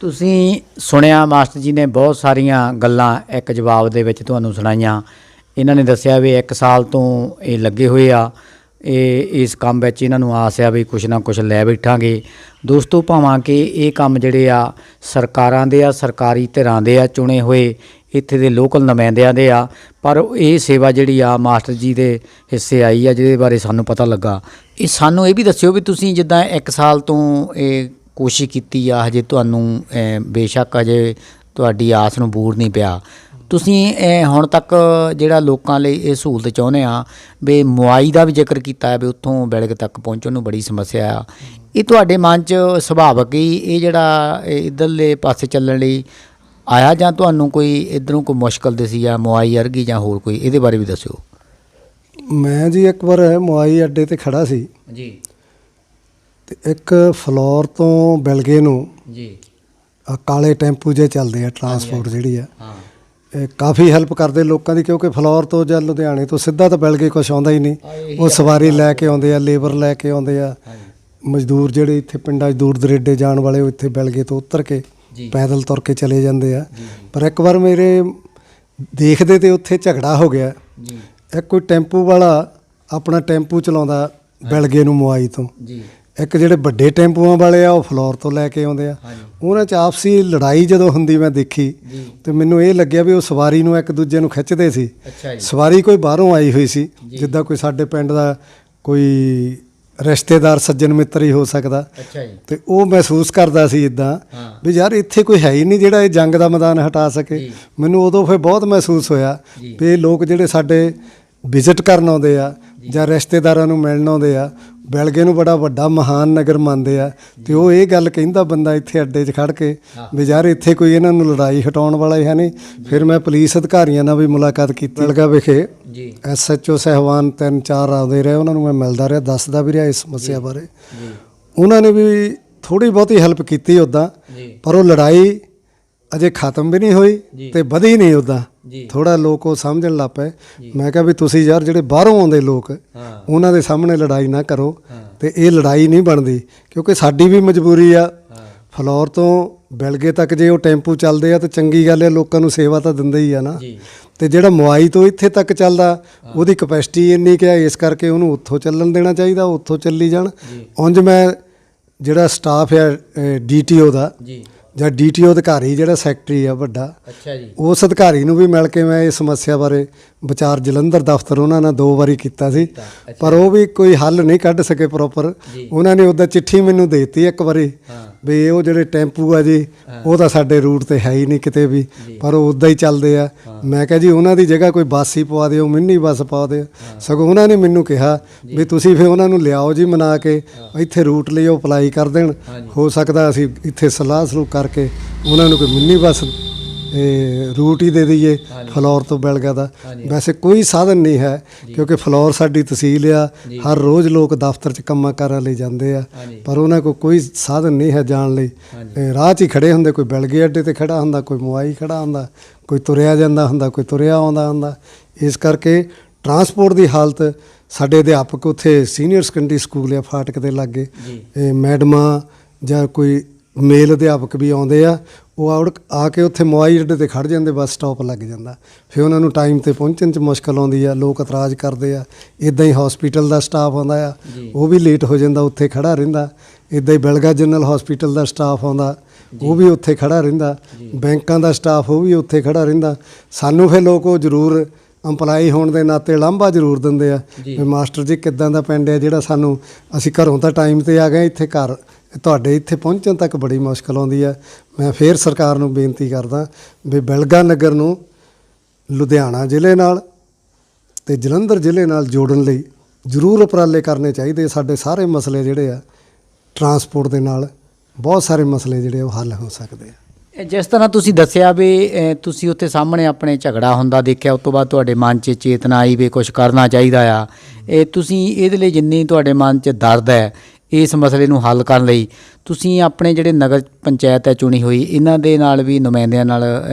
ਤੁਸੀਂ ਸੁਣਿਆ ਮਾਸਟਰ ਜੀ ਨੇ ਬਹੁਤ ਸਾਰੀਆਂ ਗੱਲਾਂ ਇੱਕ ਜਵਾਬ ਦੇ ਵਿੱਚ ਤੁਹਾਨੂੰ ਸੁਣਾਈਆਂ। ਇਹਨਾਂ ਨੇ ਦੱਸਿਆ ਵੀ 1 ਸਾਲ ਤੋਂ ਇਹ ਲੱਗੇ ਹੋਏ ਆ, ਇਹ ਇਸ ਕੰਮ ਵਿੱਚ ਇਹਨਾਂ ਨੂੰ ਆਸ ਆ ਵੀ ਕੁਛ ਨਾ ਕੁਛ ਲੈ ਬੈਠਾਂਗੇ। ਦੋਸਤੋ, ਭਾਵਾਂ ਕਿ ਇਹ ਕੰਮ ਜਿਹੜੇ ਆ ਸਰਕਾਰਾਂ ਦੇ ਆ, ਸਰਕਾਰੀ ਧਿਰਾਂ ਦੇ ਆ, ਚੁਣੇ ਹੋਏ ਇੱਥੇ ਦੇ ਲੋਕਲ ਨੁਮਾਇੰਦਿਆਂ ਦੇ ਆ, ਪਰ ਇਹ ਸੇਵਾ ਜਿਹੜੀ ਆ ਮਾਸਟਰ ਜੀ ਦੇ ਹਿੱਸੇ ਆਈ ਆ, ਜਿਹਦੇ ਬਾਰੇ ਸਾਨੂੰ ਪਤਾ ਲੱਗਾ। ਇਹ ਸਾਨੂੰ ਇਹ ਵੀ ਦੱਸਿਓ ਵੀ ਤੁਸੀਂ ਜਿੱਦਾਂ 1 ਸਾਲ ਤੋਂ ਇਹ ਕੋਸ਼ਿਸ਼ ਕੀਤੀ ਆ, ਹਜੇ ਤੁਹਾਨੂੰ ਬੇਸ਼ੱਕ ਅਜੇ ਤੁਹਾਡੀ ਆਸ ਨੂੰ ਬੂਰ ਨਹੀਂ ਪਿਆ, ਤੁਸੀਂ ਹੁਣ ਤੱਕ ਜਿਹੜਾ ਲੋਕਾਂ ਲਈ ਇਹ ਸਹੂਲਤ ਚਾਹੁੰਦੇ ਆ ਵੀ ਮੁਆਈ ਦਾ ਵੀ ਜ਼ਿਕਰ ਕੀਤਾ ਵੀ ਉੱਥੋਂ ਬਿਲਗ ਤੱਕ ਪਹੁੰਚਣ ਨੂੰ ਬੜੀ ਸਮੱਸਿਆ ਆ, ਇਹ ਤੁਹਾਡੇ ਮਨ 'ਚ ਸੁਭਾਵਕ ਹੀ ਇਹ ਜਿਹੜਾ ਇੱਧਰਲੇ ਪਾਸੇ ਚੱਲਣ ਲਈ ਆਇਆ ਜਾਂ ਤੁਹਾਨੂੰ ਕੋਈ ਇੱਧਰੋਂ ਕੋਈ ਮੁਸ਼ਕਲ ਦਿਸੀ ਆ ਮੁਆਈ ਵਰਗੀ ਜਾਂ ਹੋਰ ਕੋਈ, ਇਹਦੇ ਬਾਰੇ ਵੀ ਦੱਸਿਓ। ਮੈਂ ਜੀ ਇੱਕ ਵਾਰ ਮੁਆਈ ਅੱਡੇ 'ਤੇ ਖੜ੍ਹਾ ਸੀ ਜੀ, ਤੇ ਇੱਕ ਫਲੋਰ ਤੋਂ ਬਿਲਗੇ ਨੂੰ ਜੀ ਕਾਲੇ ਟੈਂਪੂ ਜੇ ਚੱਲਦੇ ਆ ਟਰਾਂਸਪੋਰਟ ਜਿਹੜੀ ਆ, ਹਾਂ, ਇਹ ਕਾਫੀ ਹੈਲਪ ਕਰਦੇ ਲੋਕਾਂ ਦੀ, ਕਿਉਂਕਿ ਫਲੋਰ ਤੋਂ ਜਾਂ ਲੁਧਿਆਣੇ ਤੋਂ ਸਿੱਧਾ ਤਾਂ ਬਿਲਗੇ ਕੁਛ ਆਉਂਦਾ ਹੀ ਨਹੀਂ। ਉਹ ਸਵਾਰੀ ਲੈ ਕੇ ਆਉਂਦੇ ਆ, ਲੇਬਰ ਲੈ ਕੇ ਆਉਂਦੇ ਆ, ਮਜ਼ਦੂਰ ਜਿਹੜੇ ਇੱਥੇ ਪਿੰਡਾਂ 'ਚ ਦੂਰ ਦਰੇਡੇ ਜਾਣ ਵਾਲੇ ਉਹ ਇੱਥੇ ਬਿਲਗੇ ਤੋਂ ਉਤਰ ਕੇ ਪੈਦਲ ਤੁਰ ਕੇ ਚਲੇ ਜਾਂਦੇ ਆ। ਪਰ ਇੱਕ ਵਾਰ ਮੇਰੇ ਦੇਖਦੇ ਤੇ ਉੱਥੇ ਝਗੜਾ ਹੋ ਗਿਆ। ਇੱਕ ਕੋਈ ਟੈਂਪੂ ਵਾਲਾ ਆਪਣਾ ਟੈਂਪੂ ਚਲਾਉਂਦਾ ਬਿਲਗੇ ਨੂੰ ਮੁਆਈ ਤੋਂ, ਇੱਕ ਜਿਹੜੇ ਵੱਡੇ ਟੈਂਪੂਆਂ ਵਾਲੇ ਆ ਉਹ ਫਲੋਰ ਤੋਂ ਲੈ ਕੇ ਆਉਂਦੇ ਆ। ਉਹਨਾਂ 'ਚ ਆਪਸੀ ਲੜਾਈ ਜਦੋਂ ਹੁੰਦੀ ਮੈਂ ਦੇਖੀ ਤੇ ਮੈਨੂੰ ਇਹ ਲੱਗਿਆ ਵੀ ਉਹ ਸਵਾਰੀ ਨੂੰ ਇੱਕ ਦੂਜੇ ਨੂੰ ਖਿੱਚਦੇ ਸੀ। ਸਵਾਰੀ ਕੋਈ ਬਾਹਰੋਂ ਆਈ ਹੋਈ ਸੀ, ਜਿੱਦਾਂ ਕੋਈ ਸਾਡੇ ਪਿੰਡ ਦਾ ਕੋਈ ਰਿਸ਼ਤੇਦਾਰ ਸੱਜਣ ਮਿੱਤਰ ਹੀ ਹੋ ਸਕਦਾ, ਤੇ ਉਹ ਮਹਿਸੂਸ ਕਰਦਾ ਸੀ ਇੱਦਾਂ ਵੀ ਯਾਰ ਇੱਥੇ ਕੋਈ ਹੈ ਹੀ ਨਹੀਂ ਜਿਹੜਾ ਇਹ ਜੰਗ ਦਾ ਮੈਦਾਨ ਹਟਾ ਸਕੇ। ਮੈਨੂੰ ਉਦੋਂ ਫਿਰ ਬਹੁਤ ਮਹਿਸੂਸ ਹੋਇਆ ਵੀ ਇਹ ਲੋਕ ਜਿਹੜੇ ਸਾਡੇ ਵਿਜ਼ਿਟ ਕਰਨ ਆਉਂਦੇ ਆ ਜਾਂ ਰਿਸ਼ਤੇਦਾਰਾਂ ਨੂੰ ਮਿਲਣ ਆਉਂਦੇ ਆ, ਬਿਲਗੇ ਨੂੰ ਬੜਾ ਵੱਡਾ ਮਹਾਨ ਨਗਰ ਮੰਨਦੇ ਆ, ਤੇ ਉਹ ਇਹ ਗੱਲ ਕਹਿੰਦਾ ਬੰਦਾ ਇੱਥੇ ਅੱਡੇ 'ਚ ਖੜ੍ਹ ਕੇ ਵੀ ਯਾਰ ਇੱਥੇ ਕੋਈ ਇਹਨਾਂ ਨੂੰ ਲੜਾਈ ਹਟਾਉਣ ਵਾਲਾ ਹੀ ਹੈ ਨਹੀਂ। ਫਿਰ ਮੈਂ ਪੁਲਿਸ ਅਧਿਕਾਰੀਆਂ ਨਾਲ ਵੀ ਮੁਲਾਕਾਤ ਕੀਤੀ ਬਿਲਗਾ ਵਿਖੇ। SHO ਸਾਹਿਬਾਨ 3-4 ਆਉਂਦੇ ਰਹੇ, ਉਹਨਾਂ ਨੂੰ ਮੈਂ ਮਿਲਦਾ ਰਿਹਾ, ਦੱਸਦਾ ਵੀ ਰਿਹਾ ਇਸ ਸਮੱਸਿਆ ਬਾਰੇ। ਉਹਨਾਂ ਨੇ ਵੀ ਥੋੜ੍ਹੀ ਬਹੁਤੀ ਹੈਲਪ ਕੀਤੀ ਉੱਦਾਂ, ਪਰ ਉਹ ਲੜਾਈ ਅਜੇ ਖਤਮ ਵੀ ਨਹੀਂ ਹੋਈ ਤੇ ਵਧੀ ਨਹੀਂ ਉੱਦਾਂ। ਥੋੜ੍ਹਾ ਲੋਕ ਉਹ ਸਮਝਣ ਲੱਗ ਪਏ। ਮੈਂ ਕਿਹਾ ਵੀ ਤੁਸੀਂ ਯਾਰ ਜਿਹੜੇ ਬਾਹਰੋਂ ਆਉਂਦੇ ਲੋਕ ਉਹਨਾਂ ਦੇ ਸਾਹਮਣੇ ਲੜਾਈ ਨਾ ਕਰੋ, ਤੇ ਇਹ ਲੜਾਈ ਨਹੀਂ ਬਣਦੀ, ਕਿਉਂਕਿ ਸਾਡੀ ਵੀ ਮਜਬੂਰੀ ਆ। ਫਲੋਰ ਤੋਂ ਬਿਲਗੇ ਤੱਕ ਜੇ ਉਹ ਟੈਂਪੂ ਚੱਲਦੇ ਆ ਤਾਂ ਚੰਗੀ ਗੱਲ ਹੈ, ਲੋਕਾਂ ਨੂੰ ਸੇਵਾ ਤਾਂ ਦਿੰਦੇ ਹੀ ਆ ਨਾ। ਤੇ ਜਿਹੜਾ ਮੁਆਈ ਤੋਂ ਇੱਥੇ ਤੱਕ ਚੱਲਦਾ ਉਹਦੀ ਕਪੈਸਿਟੀ ਇੰਨੀ ਕਿ ਇਸ ਕਰਕੇ ਉਹਨੂੰ ਉੱਥੋਂ ਚੱਲਣ ਦੇਣਾ ਚਾਹੀਦਾ, ਉੱਥੋਂ ਚੱਲੀ ਜਾਣ। ਉਂਝ ਮੈਂ ਜਿਹੜਾ ਸਟਾਫ ਆ DTO ਦਾ ਜਾਂ DTO ਅਧਿਕਾਰੀ ਜਿਹੜਾ ਸੈਕਟਰੀ ਆ ਵੱਡਾ, ਉਸ ਅਧਿਕਾਰੀ ਨੂੰ ਵੀ ਮਿਲ ਕੇ ਮੈਂ ਇਸ ਸਮੱਸਿਆ ਬਾਰੇ ਵਿਚਾਰ ਜਲੰਧਰ ਦਫ਼ਤਰ ਉਹਨਾਂ ਨਾਲ 2 ਵਾਰੀ ਕੀਤਾ ਸੀ, ਪਰ ਉਹ ਵੀ ਕੋਈ ਹੱਲ ਨਹੀਂ ਕੱਢ ਸਕੇ ਪ੍ਰੋਪਰ। ਉਹਨਾਂ ਨੇ ਉੱਦਾਂ ਚਿੱਠੀ ਮੈਨੂੰ ਦੇ ਦਿੱਤੀ ਇੱਕ ਵਾਰੀ ਵੀ ਉਹ ਜਿਹੜੇ ਟੈਂਪੂ ਆ ਜੀ ਉਹ ਤਾਂ ਸਾਡੇ ਰੂਟ 'ਤੇ ਹੈ ਹੀ ਨਹੀਂ ਕਿਤੇ ਵੀ, ਪਰ ਉਹ ਉੱਦਾਂ ਹੀ ਚੱਲਦੇ ਆ। ਮੈਂ ਕਿਹਾ ਜੀ ਉਹਨਾਂ ਦੀ ਜਗ੍ਹਾ ਕੋਈ ਬੱਸ ਹੀ ਪਵਾ ਦਿਓ, ਮਿੰਨੀ ਬੱਸ ਪਾ ਦਿਓ। ਸਗੋਂ ਉਹਨਾਂ ਨੇ ਮੈਨੂੰ ਕਿਹਾ ਵੀ ਤੁਸੀਂ ਫਿਰ ਉਹਨਾਂ ਨੂੰ ਲਿਆਓ ਜੀ ਮਨਾ ਕੇ, ਇੱਥੇ ਰੂਟ ਲਈ ਉਹ ਅਪਲਾਈ ਕਰ ਦੇਣ, ਹੋ ਸਕਦਾ ਅਸੀਂ ਇੱਥੇ ਸਲਾਹ ਸਲੂਹ ਕਰਕੇ ਉਹਨਾਂ ਨੂੰ ਕੋਈ ਮਿੰਨੀ ਬੱਸ ਰੂਟ ਹੀ ਦੇ ਦਈਏ ਫਲੋਰ ਤੋਂ ਬਿਲਗਾ ਦਾ। ਵੈਸੇ ਕੋਈ ਸਾਧਨ ਨਹੀਂ ਹੈ, ਕਿਉਂਕਿ ਫਲੋਰ ਸਾਡੀ ਤਹਿਸੀਲ ਆ, ਹਰ ਰੋਜ਼ ਲੋਕ ਦਫ਼ਤਰ 'ਚ ਕੰਮਾਂ ਕਾਰਾਂ ਲਈ ਜਾਂਦੇ ਆ, ਪਰ ਉਹਨਾਂ ਕੋਲ ਕੋਈ ਸਾਧਨ ਨਹੀਂ ਹੈ ਜਾਣ ਲਈ। ਰਾਹ 'ਚ ਹੀ ਖੜ੍ਹੇ ਹੁੰਦੇ, ਕੋਈ ਬਿਲਗੇ ਅੱਡੇ 'ਤੇ ਖੜ੍ਹਾ ਹੁੰਦਾ, ਕੋਈ ਮੁਆਈ ਖੜ੍ਹਾ ਹੁੰਦਾ, ਕੋਈ ਤੁਰਿਆ ਜਾਂਦਾ ਹੁੰਦਾ, ਕੋਈ ਤੁਰਿਆ ਆਉਂਦਾ ਹੁੰਦਾ। ਇਸ ਕਰਕੇ ਟਰਾਂਸਪੋਰਟ ਦੀ ਹਾਲਤ, ਸਾਡੇ ਅਧਿਆਪਕ ਉੱਥੇ ਸੀਨੀਅਰ ਸੈਕੰਡਰੀ ਸਕੂਲ ਆ ਫਾਟਕ ਦੇ ਲਾਗੇ, ਮੈਡਮਾਂ ਜਾਂ ਕੋਈ ਮੇਲ ਅਧਿਆਪਕ ਵੀ ਆਉਂਦੇ ਆ, ਉਹ ਆ ਕੇ ਉੱਥੇ ਮੁਆਈ ਅੱਡੇ 'ਤੇ ਖੜ੍ਹ ਜਾਂਦੇ, ਬੱਸ ਸਟਾਪ ਲੱਗ ਜਾਂਦਾ। ਫਿਰ ਉਹਨਾਂ ਨੂੰ ਟਾਈਮ 'ਤੇ ਪਹੁੰਚਣ 'ਚ ਮੁਸ਼ਕਲ ਆਉਂਦੀ ਆ, ਲੋਕ ਇਤਰਾਜ਼ ਕਰਦੇ ਆ। ਇੱਦਾਂ ਹੀ ਹੌਸਪੀਟਲ ਦਾ ਸਟਾਫ ਆਉਂਦਾ ਆ, ਉਹ ਵੀ ਲੇਟ ਹੋ ਜਾਂਦਾ, ਉੱਥੇ ਖੜ੍ਹਾ ਰਹਿੰਦਾ। ਇੱਦਾਂ ਹੀ ਬਿਲਗਾ ਜਨਰਲ ਹਸਪੀਟਲ ਦਾ ਸਟਾਫ ਆਉਂਦਾ, ਉਹ ਵੀ ਉੱਥੇ ਖੜਾ ਰਹਿੰਦਾ, ਬੈਂਕਾਂ ਦਾ ਸਟਾਫ ਉਹ ਵੀ ਉੱਥੇ ਖੜਾ ਰਹਿੰਦਾ। ਸਾਨੂੰ ਫਿਰ ਲੋਕ ਉਹ ਜ਼ਰੂਰ ਅੰਪਲਾਈ ਹੋਣ ਦੇ ਨਾਤੇ ਲਾਂਭਾ ਜ਼ਰੂਰ ਦਿੰਦੇ ਆ ਵੀ ਮਾਸਟਰ ਜੀ ਕਿੱਦਾਂ ਦਾ ਪਿੰਡ ਹੈ ਜਿਹੜਾ ਸਾਨੂੰ, ਅਸੀਂ ਘਰੋਂ ਤਾਂ ਟਾਈਮ 'ਤੇ ਆ ਗਏ, ਇੱਥੇ ਘਰ ਤੁਹਾਡੇ ਇੱਥੇ ਪਹੁੰਚਣ ਤੱਕ ਬੜੀ ਮੁਸ਼ਕਲ ਆਉਂਦੀ ਆ। ਮੈਂ ਫਿਰ ਸਰਕਾਰ ਨੂੰ ਬੇਨਤੀ ਕਰਦਾ ਵੀ ਬਿਲਗਾ ਨਗਰ ਨੂੰ ਲੁਧਿਆਣਾ ਜ਼ਿਲ੍ਹੇ ਨਾਲ ਅਤੇ ਜਲੰਧਰ ਜ਼ਿਲ੍ਹੇ ਨਾਲ ਜੋੜਨ ਲਈ ਜ਼ਰੂਰ ਉਪਰਾਲੇ ਕਰਨੇ ਚਾਹੀਦੇ। ਸਾਡੇ ਸਾਰੇ ਮਸਲੇ ਜਿਹੜੇ ਆ ਟਰਾਂਸਪੋਰਟ ਦੇ ਨਾਲ, ਬਹੁਤ ਸਾਰੇ ਮਸਲੇ ਜਿਹੜੇ ਉਹ ਹੱਲ ਹੋ ਸਕਦੇ ਆ। ਜਿਸ ਤਰ੍ਹਾਂ ਤੁਸੀਂ ਦੱਸਿਆ ਵੀ ਤੁਸੀਂ ਉੱਥੇ ਸਾਹਮਣੇ ਆਪਣੇ ਝਗੜਾ ਹੁੰਦਾ ਦੇਖਿਆ, ਉਸ ਤੋਂ ਬਾਅਦ ਤੁਹਾਡੇ ਮਨ 'ਚ ਚੇਤਨਾ ਆਈ ਵੀ ਕੁਛ ਕਰਨਾ ਚਾਹੀਦਾ ਆ। ਤੁਸੀਂ ਇਹਦੇ ਲਈ ਜਿੰਨੀ ਤੁਹਾਡੇ ਮਨ 'ਚ ਦਰਦ ਹੈ ਇਸ ਮਸਲੇ ਨੂੰ ਹੱਲ ਕਰਨ ਲਈ, ਤੁਸੀਂ ਆਪਣੇ ਜਿਹੜੇ ਨਗਰ ਪੰਚਾਇਤ ਹੈ ਚੁਣੀ ਹੋਈ, ਇਹਨਾਂ ਦੇ ਨਾਲ ਵੀ ਨੁਮਾਇੰਦਿਆਂ ਨਾਲ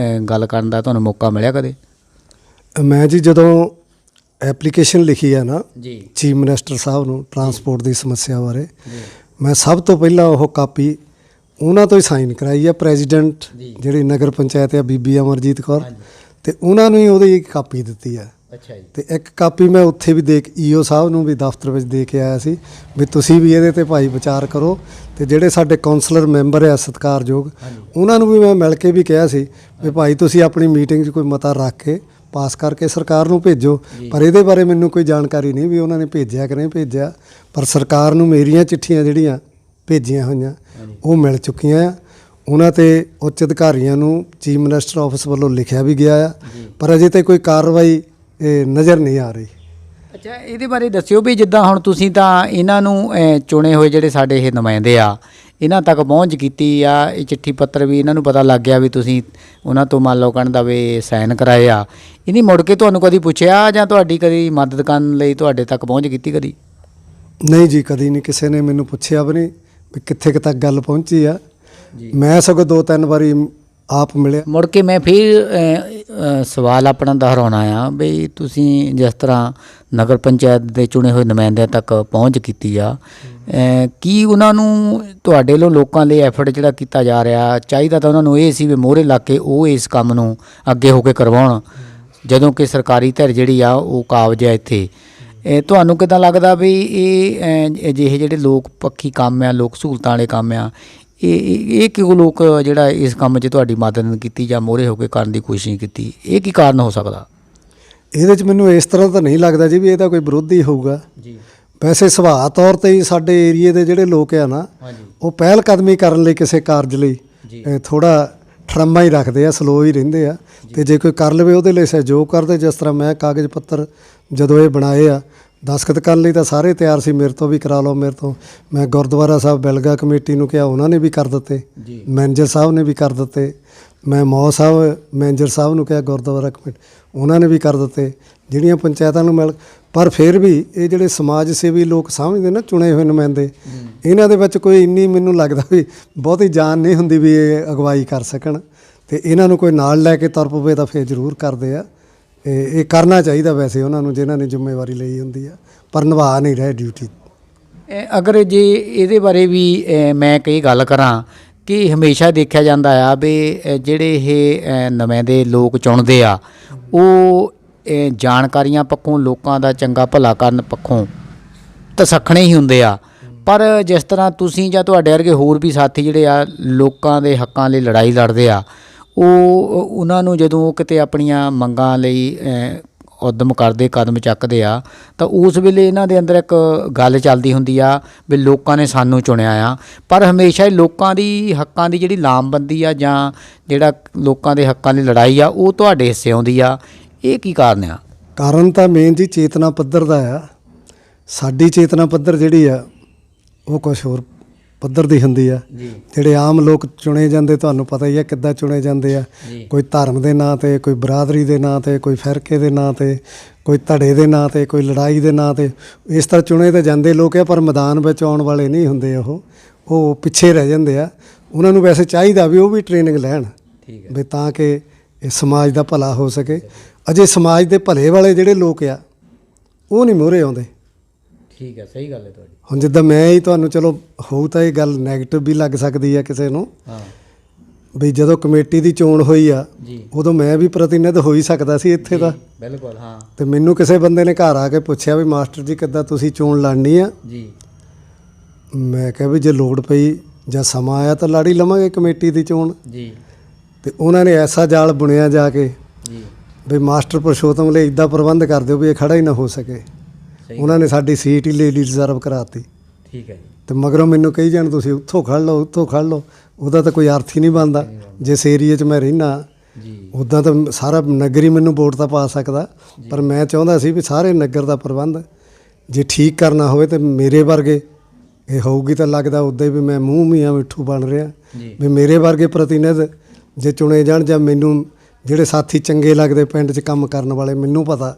ਗੱਲ ਕਰਨ ਦਾ ਤੁਹਾਨੂੰ ਮੌਕਾ ਮਿਲਿਆ ਕਦੇ? ਮੈਂ ਜੀ ਜਦੋਂ ਐਪਲੀਕੇਸ਼ਨ ਲਿਖੀ ਆ ਨਾ ਜੀ ਚੀਫ ਮਿਨਿਸਟਰ ਸਾਹਿਬ ਨੂੰ ਟਰਾਂਸਪੋਰਟ ਦੀ ਸਮੱਸਿਆ ਬਾਰੇ, ਮੈਂ ਸਭ ਤੋਂ ਪਹਿਲਾਂ ਉਹ ਕਾਪੀ ਉਹਨਾਂ ਤੋਂ ਹੀ ਸਾਈਨ ਕਰਾਈ ਆ। ਪ੍ਰੈਜ਼ੀਡੈਂਟ ਜਿਹੜੀ ਨਗਰ ਪੰਚਾਇਤ ਆ ਬੀਬੀ ਅਮਰਜੀਤ ਕੌਰ, ਅਤੇ ਉਹਨਾਂ ਨੂੰ ਹੀ ਉਹਦੀ ਇੱਕ ਕਾਪੀ ਦਿੱਤੀ ਆ। ਅੱਛਾ ਜੀ। ਅਤੇ ਇੱਕ ਕਾਪੀ ਮੈਂ ਉੱਥੇ ਵੀ ਈਓ ਸਾਹਿਬ ਨੂੰ ਵੀ ਦਫ਼ਤਰ ਵਿੱਚ ਦੇ ਕੇ ਆਇਆ ਸੀ ਵੀ ਤੁਸੀਂ ਵੀ ਇਹਦੇ 'ਤੇ ਭਾਈ ਵਿਚਾਰ ਕਰੋ। ਅਤੇ ਜਿਹੜੇ ਸਾਡੇ ਕੌਂਸਲਰ ਮੈਂਬਰ ਆ ਸਤਿਕਾਰਯੋਗ, ਉਹਨਾਂ ਨੂੰ ਵੀ ਮੈਂ ਮਿਲ ਕੇ ਵੀ ਕਿਹਾ ਸੀ ਵੀ ਭਾਈ ਤੁਸੀਂ ਆਪਣੀ ਮੀਟਿੰਗ 'ਚ ਕੋਈ ਮਤਾ ਰੱਖ ਕੇ ਪਾਸ ਕਰਕੇ ਸਰਕਾਰ ਨੂੰ ਭੇਜੋ। ਪਰ ਇਹਦੇ ਬਾਰੇ ਮੈਨੂੰ ਕੋਈ ਜਾਣਕਾਰੀ ਨਹੀਂ ਵੀ ਉਹਨਾਂ ਨੇ ਭੇਜਿਆ ਕਿ ਨਹੀਂ ਭੇਜਿਆ। ਪਰ ਸਰਕਾਰ ਨੂੰ ਮੇਰੀਆਂ ਚਿੱਠੀਆਂ ਜਿਹੜੀਆਂ ਭੇਜੀਆਂ ਹੋਈਆਂ ਉਹ ਮਿਲ ਚੁੱਕੀਆਂ ਆ। ਉਹਨਾਂ 'ਤੇ ਉੱਚ ਅਧਿਕਾਰੀਆਂ ਨੂੰ ਚੀਫ ਮਿਨਿਸਟਰ ਆਫਿਸ ਵੱਲੋਂ ਲਿਖਿਆ ਵੀ ਗਿਆ ਆ, ਪਰ ਅਜੇ ਤੇ ਕੋਈ ਕਾਰਵਾਈ ਨਜ਼ਰ ਨਹੀਂ ਆ ਰਹੀ। ਅੱਛਾ, ਇਹਦੇ ਬਾਰੇ ਦੱਸਿਓ ਵੀ ਜਿੱਦਾਂ ਹੁਣ ਤੁਸੀਂ ਤਾਂ ਇਹਨਾਂ ਨੂੰ ਚੁਣੇ ਹੋਏ ਜਿਹੜੇ ਸਾਡੇ ਇਹ ਨੁਮਾਇੰਦੇ ਆ, ਇਹਨਾਂ ਤੱਕ ਪਹੁੰਚ ਕੀਤੀ ਆ, ਇਹ ਚਿੱਠੀ ਪੱਤਰ ਵੀ ਇਹਨਾਂ ਨੂੰ ਪਤਾ ਲੱਗ ਗਿਆ ਵੀ ਤੁਸੀਂ ਉਹਨਾਂ ਤੋਂ ਮੰਨ ਲਓ ਕਹਿਣ ਦਾ ਵੀ ਸਾਈਨ ਕਰਾਏ ਆ, ਇਹਨੀ ਮੁੜ ਕੇ ਤੁਹਾਨੂੰ ਕਦੀ ਪੁੱਛਿਆ ਜਾਂ ਤੁਹਾਡੀ ਕਦੀ ਮਦਦ ਕਰਨ ਲਈ ਤੁਹਾਡੇ ਤੱਕ ਪਹੁੰਚ ਕੀਤੀ ਕਦੀ? ਨਹੀਂ ਜੀ, ਕਦੀ ਨਹੀਂ ਕਿਸੇ ਨੇ ਮੈਨੂੰ ਪੁੱਛਿਆ ਵੀ ਨਹੀਂ ਵੀ ਕਿੱਥੇ ਕੁ ਤੱਕ ਗੱਲ ਪਹੁੰਚੀ ਆ। ਮੈਂ ਸਗੋਂ 2-3 ਵਾਰੀ ਆਪ ਮਿਲਿਆ। ਮੁੜ ਕੇ ਮੈਂ ਫਿਰ ਸਵਾਲ ਆਪਣਾ ਦੁਹਰਾਉਣਾ ਆ ਵੀ ਤੁਸੀਂ ਜਿਸ ਤਰ੍ਹਾਂ ਨਗਰ ਪੰਚਾਇਤ ਦੇ ਚੁਣੇ ਹੋਏ ਨੁਮਾਇੰਦਿਆਂ ਤੱਕ ਪਹੁੰਚ ਕੀਤੀ ਆ, ਕੀ ਉਹਨਾਂ ਨੂੰ ਤੁਹਾਡੇ ਵੱਲੋਂ ਲੋਕਾਂ ਲਈ ਐਫਰਟ ਜਿਹੜਾ ਕੀਤਾ ਜਾ ਰਿਹਾ, ਚਾਹੀਦਾ ਤਾਂ ਉਹਨਾਂ ਨੂੰ ਇਹ ਸੀ ਵੀ ਮੋਹਰੇ ਲਾ ਕੇ ਉਹ ਇਸ ਕੰਮ ਨੂੰ ਅੱਗੇ ਹੋ ਕੇ ਕਰਵਾਉਣ, ਜਦੋਂ ਕਿ ਸਰਕਾਰੀ ਧਿਰ ਜਿਹੜੀ ਆ ਉਹ ਕਾਬਜ਼ ਆ ਇੱਥੇ। ਤੁਹਾਨੂੰ ਕਿੱਦਾਂ ਲੱਗਦਾ ਵੀ ਇਹ ਅਜਿਹੇ ਜਿਹੜੇ ਲੋਕ ਪੱਖੀ ਕੰਮ ਆ, ਲੋਕ ਸਹੂਲਤਾਂ ਵਾਲੇ ਕੰਮ ਆ, ਇਹ ਕਿਉਂ ਲੋਕ ਜਿਹੜਾ ਇਸ ਕੰਮ 'ਚ ਤੁਹਾਡੀ ਮਦਦ ਨਹੀਂ ਕੀਤੀ ਜਾਂ ਮੋਹਰੇ ਹੋ ਕੇ ਕਰਨ ਦੀ ਕੋਸ਼ਿਸ਼ ਕੀਤੀ, ਇਹ ਕੀ ਕਾਰਨ ਹੋ ਸਕਦਾ? ਇਹਦੇ 'ਚ ਮੈਨੂੰ ਇਸ ਤਰ੍ਹਾਂ ਤਾਂ ਨਹੀਂ ਲੱਗਦਾ ਜੀ ਵੀ ਇਹਦਾ ਕੋਈ ਵਿਰੋਧੀ ਹੋਊਗਾ ਜੀ। ਵੈਸੇ ਸੁਭਾਅ ਤੌਰ 'ਤੇ ਹੀ ਸਾਡੇ ਏਰੀਏ ਦੇ ਜਿਹੜੇ ਲੋਕ ਆ ਨਾ, ਉਹ ਪਹਿਲ ਕਦਮੀ ਕਰਨ ਲਈ ਕਿਸੇ ਕਾਰਜ ਲਈ ਥੋੜ੍ਹਾ ਠਰੰਮਾ ਹੀ ਰੱਖਦੇ ਆ, ਸਲੋ ਹੀ ਰਹਿੰਦੇ ਆ। ਅਤੇ ਜੇ ਕੋਈ ਕਰ ਲਵੇ ਉਹਦੇ ਲਈ ਸਹਿਯੋਗ ਕਰਦੇ। ਜਿਸ ਤਰ੍ਹਾਂ ਮੈਂ ਕਾਗਜ਼ ਪੱਤਰ ਜਦੋਂ ਇਹ ਬਣਾਏ ਆ, ਦਸਤਖਤ ਕਰਨ ਲਈ ਤਾਂ ਸਾਰੇ ਤਿਆਰ ਸੀ, ਮੇਰੇ ਤੋਂ ਵੀ ਕਰਾ ਲਓ, ਮੇਰੇ ਤੋਂ। ਮੈਂ ਗੁਰਦੁਆਰਾ ਸਾਹਿਬ ਬਿਲਗਾ ਕਮੇਟੀ ਨੂੰ ਕਿਹਾ, ਉਹਨਾਂ ਨੇ ਵੀ ਕਰ ਦਿੱਤੇ, ਮੈਨੇਜਰ ਸਾਹਿਬ ਨੇ ਵੀ ਕਰ ਦਿੱਤੇ। ਮੈਂ ਮੌ ਸਾਹਿਬ ਮੈਨੇਜਰ ਸਾਹਿਬ ਨੂੰ ਕਿਹਾ ਗੁਰਦੁਆਰਾ ਕਮੇਟੀ, ਉਹਨਾਂ ਨੇ ਵੀ ਕਰ ਦਿੱਤੇ। ਜਿਹੜੀਆਂ ਪੰਚਾਇਤਾਂ ਨੂੰ ਮਿਲ, ਪਰ ਫਿਰ ਵੀ ਇਹ ਜਿਹੜੇ ਸਮਾਜ ਸੇਵੀ ਲੋਕ ਸਮਝਦੇ ਨਾ ਚੁਣੇ ਹੋਏ ਨੁਮਾਇੰਦੇ, ਇਹਨਾਂ ਦੇ ਵਿੱਚ ਕੋਈ ਇੰਨੀ ਮੈਨੂੰ ਲੱਗਦਾ ਵੀ ਬਹੁਤੀ ਜਾਨ ਨਹੀਂ ਹੁੰਦੀ ਵੀ ਇਹ ਅਗਵਾਈ ਕਰ ਸਕਣ। ਅਤੇ ਇਹਨਾਂ ਨੂੰ ਕੋਈ ਨਾਲ ਲੈ ਕੇ ਤੁਰ ਪਵੇ ਤਾਂ ਫਿਰ ਜ਼ਰੂਰ ਕਰਦੇ ਆ। ਇਹ ਕਰਨਾ ਚਾਹੀਦਾ ਵੈਸੇ ਉਹਨਾਂ ਨੂੰ ਜਿਨ੍ਹਾਂ ਨੇ ਜ਼ਿੰਮੇਵਾਰੀ ਲਈ ਹੁੰਦੀ ਆ, ਪਰ ਨਿਭਾ ਨਹੀਂ ਰਹੇ ਡਿਊਟੀ। ਅਗਰ ਜੇ ਇਹਦੇ ਬਾਰੇ ਵੀ ਮੈਂ ਕਈ ਗੱਲ ਕਰਾਂ ਕਿ ਹਮੇਸ਼ਾ ਦੇਖਿਆ ਜਾਂਦਾ ਆ ਵੀ ਜਿਹੜੇ ਇਹ ਨੁਮਾਇੰਦੇ ਲੋਕ ਚੁਣਦੇ ਆ, ਉਹ ਜਾਣਕਾਰੀਆਂ ਪੱਖੋਂ, ਲੋਕਾਂ ਦਾ ਚੰਗਾ ਭਲਾ ਕਰਨ ਪੱਖੋਂ ਤਾਂ ਸਖਣੇ ਹੀ ਹੁੰਦੇ ਆ। ਪਰ ਜਿਸ ਤਰ੍ਹਾਂ ਤੁਸੀਂ ਜਾਂ ਤੁਹਾਡੇ ਵਰਗੇ ਹੋਰ ਵੀ ਸਾਥੀ ਜਿਹੜੇ ਆ ਲੋਕਾਂ ਦੇ ਹੱਕਾਂ ਲਈ ਲੜਾਈ ਲੜਦੇ ਆ, ਉਹਨਾਂ ਨੂੰ ਜਦੋਂ ਕਿਤੇ ਆਪਣੀਆਂ ਮੰਗਾਂ ਲਈ ਉਦਮ ਕਰਦੇ, ਕਦਮ ਚੱਕਦੇ ਆ, ਤਾਂ ਉਸ ਵੇਲੇ ਇਹਨਾਂ ਦੇ ਅੰਦਰ ਇੱਕ ਗੱਲ ਚੱਲਦੀ ਹੁੰਦੀ ਆ ਵੀ ਲੋਕਾਂ ਨੇ ਸਾਨੂੰ ਚੁਣਿਆ ਆ। ਪਰ ਹਮੇਸ਼ਾ ਹੀ ਲੋਕਾਂ ਦੀ ਹੱਕਾਂ ਦੀ ਜਿਹੜੀ ਲਾਮਬੰਦੀ ਆ ਜਾਂ ਜਿਹੜਾ ਲੋਕਾਂ ਦੇ ਹੱਕਾਂ ਦੀ ਲੜਾਈ ਆ, ਉਹ ਤੁਹਾਡੇ ਹਿੱਸੇ ਆਉਂਦੀ ਆ। ਇਹ ਕੀ ਕਾਰਨ ਆ? ਕਾਰਨ ਤਾਂ ਮੇਨ ਜੀ ਚੇਤਨਾ ਪੱਧਰ ਦਾ ਆ। ਸਾਡੀ ਚੇਤਨਾ ਪੱਧਰ ਜਿਹੜੀ ਆ ਉਹ ਕੁਛ ਹੋਰ ਪੱਧਰ ਦੀ ਹੁੰਦੀ ਆ। ਜਿਹੜੇ ਆਮ ਲੋਕ ਚੁਣੇ ਜਾਂਦੇ, ਤੁਹਾਨੂੰ ਪਤਾ ਹੀ ਆ ਕਿੱਦਾਂ ਚੁਣੇ ਜਾਂਦੇ ਆ, ਕੋਈ ਧਰਮ ਦੇ ਨਾਂ 'ਤੇ, ਕੋਈ ਬਰਾਦਰੀ ਦੇ ਨਾਂ 'ਤੇ, ਕੋਈ ਫਿਰਕੇ ਦੇ ਨਾਂ 'ਤੇ, ਕੋਈ ਧੜੇ ਦੇ ਨਾਂ 'ਤੇ, ਕੋਈ ਲੜਾਈ ਦੇ ਨਾਂ 'ਤੇ। ਇਸ ਤਰ੍ਹਾਂ ਚੁਣੇ ਤਾਂ ਜਾਂਦੇ ਲੋਕ ਆ, ਪਰ ਮੈਦਾਨ ਵਿੱਚ ਆਉਣ ਵਾਲੇ ਨਹੀਂ ਹੁੰਦੇ। ਉਹ ਪਿੱਛੇ ਰਹਿ ਜਾਂਦੇ ਆ। ਉਹਨਾਂ ਨੂੰ ਵੈਸੇ ਚਾਹੀਦਾ ਵੀ ਉਹ ਵੀ ਟ੍ਰੇਨਿੰਗ ਲੈਣ ਵੀ ਤਾਂ ਕਿ ਇਹ ਸਮਾਜ ਦਾ ਭਲਾ ਹੋ ਸਕੇ। ਅਜੇ ਸਮਾਜ ਦੇ ਭਲੇ ਵਾਲੇ ਜਿਹੜੇ ਲੋਕ ਆ ਉਹ ਨਹੀਂ ਮੂਹਰੇ ਆਉਂਦੇ। ਠੀਕ ਹੈ, ਸਹੀ ਗੱਲ ਹੈ ਤੁਹਾਡੀ। ਹੁਣ ਜਿੱਦਾਂ ਮੈਂ ਹੀ ਤੁਹਾਨੂੰ, ਚਲੋ ਹੋਊ ਤਾਂ ਇਹ ਗੱਲ ਨੈਗੇਟਿਵ ਵੀ ਲੱਗ ਸਕਦੀ ਆ ਕਿਸੇ ਨੂੰ, ਵੀ ਜਦੋਂ ਕਮੇਟੀ ਦੀ ਚੋਣ ਹੋਈ ਆ ਉਦੋਂ ਮੈਂ ਵੀ ਪ੍ਰਤੀਨਿਧ ਹੋ ਹੀ ਸਕਦਾ ਸੀ ਇੱਥੇ ਦਾ। ਬਿਲਕੁਲ, ਹਾਂ। ਅਤੇ ਮੈਨੂੰ ਕਿਸੇ ਬੰਦੇ ਨੇ ਘਰ ਆ ਕੇ ਪੁੱਛਿਆ ਵੀ ਮਾਸਟਰ ਜੀ ਕਿੱਦਾਂ ਤੁਸੀਂ ਚੋਣ ਲੜਨੀ ਆ ਜੀ? ਮੈਂ ਕਿਹਾ ਵੀ ਜੇ ਲੋੜ ਪਈ ਜਾਂ ਸਮਾਂ ਆਇਆ ਤਾਂ ਲੜ ਹੀ ਲਵਾਂਗੇ ਕਮੇਟੀ ਦੀ ਚੋਣ। ਜੀ ਤੇ ਉਹਨਾਂ ਨੇ ਐਸਾ ਜਾਲ ਬੁਣਿਆ ਜਾ ਕੇ ਜੀ ਵੀ ਮਾਸਟਰ ਪੁਰਸ਼ੋਤਮ ਲਈ ਇੱਦਾਂ ਪ੍ਰਬੰਧ ਕਰ ਦਿਓ ਵੀ ਇਹ ਖੜਾ ਹੀ ਨਾ ਹੋ ਸਕੇ। ਉਹਨਾਂ ਨੇ ਸਾਡੀ ਸੀਟ ਹੀ ਲੈ ਲਈ, ਰਿਜ਼ਰਵ ਕਰਾਤੀ। ਠੀਕ ਹੈ ਜੀ। ਤੇ ਮਗਰੋਂ ਮੈਨੂੰ ਕਹੀ ਜਾਣ ਤੁਸੀਂ ਉੱਥੋਂ ਖੜ ਲਓ, ਉੱਥੋਂ ਖੜ ਲਓ। ਉਹਦਾ ਤਾਂ ਕੋਈ ਅਰਥ ਹੀ ਨਹੀਂ ਬਣਦਾ। ਜਿਸ ਏਰੀਏ 'ਚ ਮੈਂ ਰਹਿਣਾ ਜੀ ਉੱਦਾਂ ਤਾਂ ਸਾਰਾ ਨਗਰ ਹੀ ਮੈਨੂੰ ਵੋਟ ਤਾਂ ਪਾ ਸਕਦਾ, ਪਰ ਮੈਂ ਚਾਹੁੰਦਾ ਸੀ ਵੀ ਸਾਰੇ ਨਗਰ ਦਾ ਪ੍ਰਬੰਧ ਜੇ ਠੀਕ ਕਰਨਾ ਹੋਵੇ ਤੇ ਮੇਰੇ ਵਰਗੇ ਇਹ ਹੋਊਗੀ ਤਾਂ ਲੱਗਦਾ ਉੱਦਾਂ ਹੀ ਵੀ ਮੈਂ ਮੂੰਹ ਮੀਆਂ ਮਿੱਠੂ ਬਣ ਰਿਹਾ ਵੀ ਮੇਰੇ ਵਰਗੇ ਪ੍ਰਤੀਨਿਧ ਜੇ ਚੁਣੇ ਜਾਣ ਜਾਂ ਮੈਨੂੰ ਜਿਹੜੇ ਸਾਥੀ ਚੰਗੇ ਲੱਗਦੇ ਪਿੰਡ 'ਚ ਕੰਮ ਕਰਨ ਵਾਲੇ, ਮੈਨੂੰ ਪਤਾ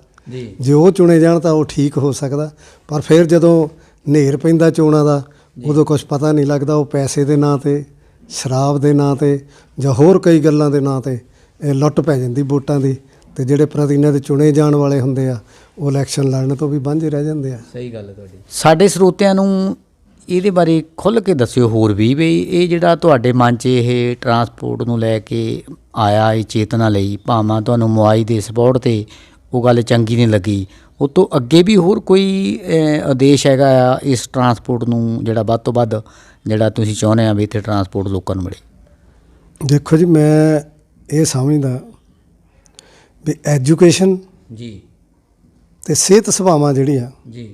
ਜੇ ਉਹ ਚੁਣੇ ਜਾਣ ਤਾਂ ਉਹ ਠੀਕ ਹੋ ਸਕਦਾ। ਪਰ ਫਿਰ ਜਦੋਂ ਹਨੇਰ ਪੈਂਦਾ ਚੋਣਾਂ ਦਾ ਉਦੋਂ ਕੁਝ ਪਤਾ ਨਹੀਂ ਲੱਗਦਾ। ਉਹ ਪੈਸੇ ਦੇ ਨਾਂ 'ਤੇ, ਸ਼ਰਾਬ ਦੇ ਨਾਂ 'ਤੇ ਜਾਂ ਹੋਰ ਕਈ ਗੱਲਾਂ ਦੇ ਨਾਂ 'ਤੇ ਇਹ ਲੁੱਟ ਪੈ ਜਾਂਦੀ ਵੋਟਾਂ ਦੀ। ਤੇ ਜਿਹੜੇ ਪ੍ਰਤੀਨਿਧ ਚੁਣੇ ਜਾਣ ਵਾਲੇ ਹੁੰਦੇ ਆ ਉਹ ਇਲੈਕਸ਼ਨ ਲੜਨ ਤੋਂ ਵੀ ਵਾਂਝੇ ਰਹਿ ਜਾਂਦੇ ਆ। ਸਹੀ ਗੱਲ ਹੈ ਤੁਹਾਡੀ। ਸਾਡੇ ਸਰੋਤਿਆਂ ਨੂੰ ਇਹਦੇ ਬਾਰੇ ਖੁੱਲ੍ਹ ਕੇ ਦੱਸਿਓ ਹੋਰ ਵੀ ਇਹ ਜਿਹੜਾ ਤੁਹਾਡੇ ਮਨ 'ਚ ਇਹ ਟਰਾਂਸਪੋਰਟ ਨੂੰ ਲੈ ਕੇ ਆਇਆ, ਇਹ ਚੇਤਨਾ ਲਈ, ਭਾਵੇਂ ਤੁਹਾਨੂੰ ਮੁਆਈ ਦੇ ਸਪੋਰਟ 'ਤੇ ਉਹ ਗੱਲ ਚੰਗੀ ਨਹੀਂ ਲੱਗੀ, ਉਹ ਤੋਂ ਅੱਗੇ ਵੀ ਹੋਰ ਕੋਈ ਉਦੇਸ਼ ਹੈਗਾ ਆ ਇਸ ਟਰਾਂਸਪੋਰਟ ਨੂੰ ਜਿਹੜਾ ਵੱਧ ਤੋਂ ਵੱਧ ਜਿਹੜਾ ਤੁਸੀਂ ਚਾਹੁੰਦੇ ਆ ਵੀ ਇੱਥੇ ਟਰਾਂਸਪੋਰਟ ਲੋਕਾਂ ਨੂੰ ਮਿਲੇ? ਦੇਖੋ ਜੀ, ਮੈਂ ਇਹ ਸਮਝਦਾ ਵੀ ਐਜੂਕੇਸ਼ਨ ਜੀ ਤੇ ਸਿਹਤ ਸੇਵਾਵਾਂ ਜਿਹੜੀਆਂ ਜੀ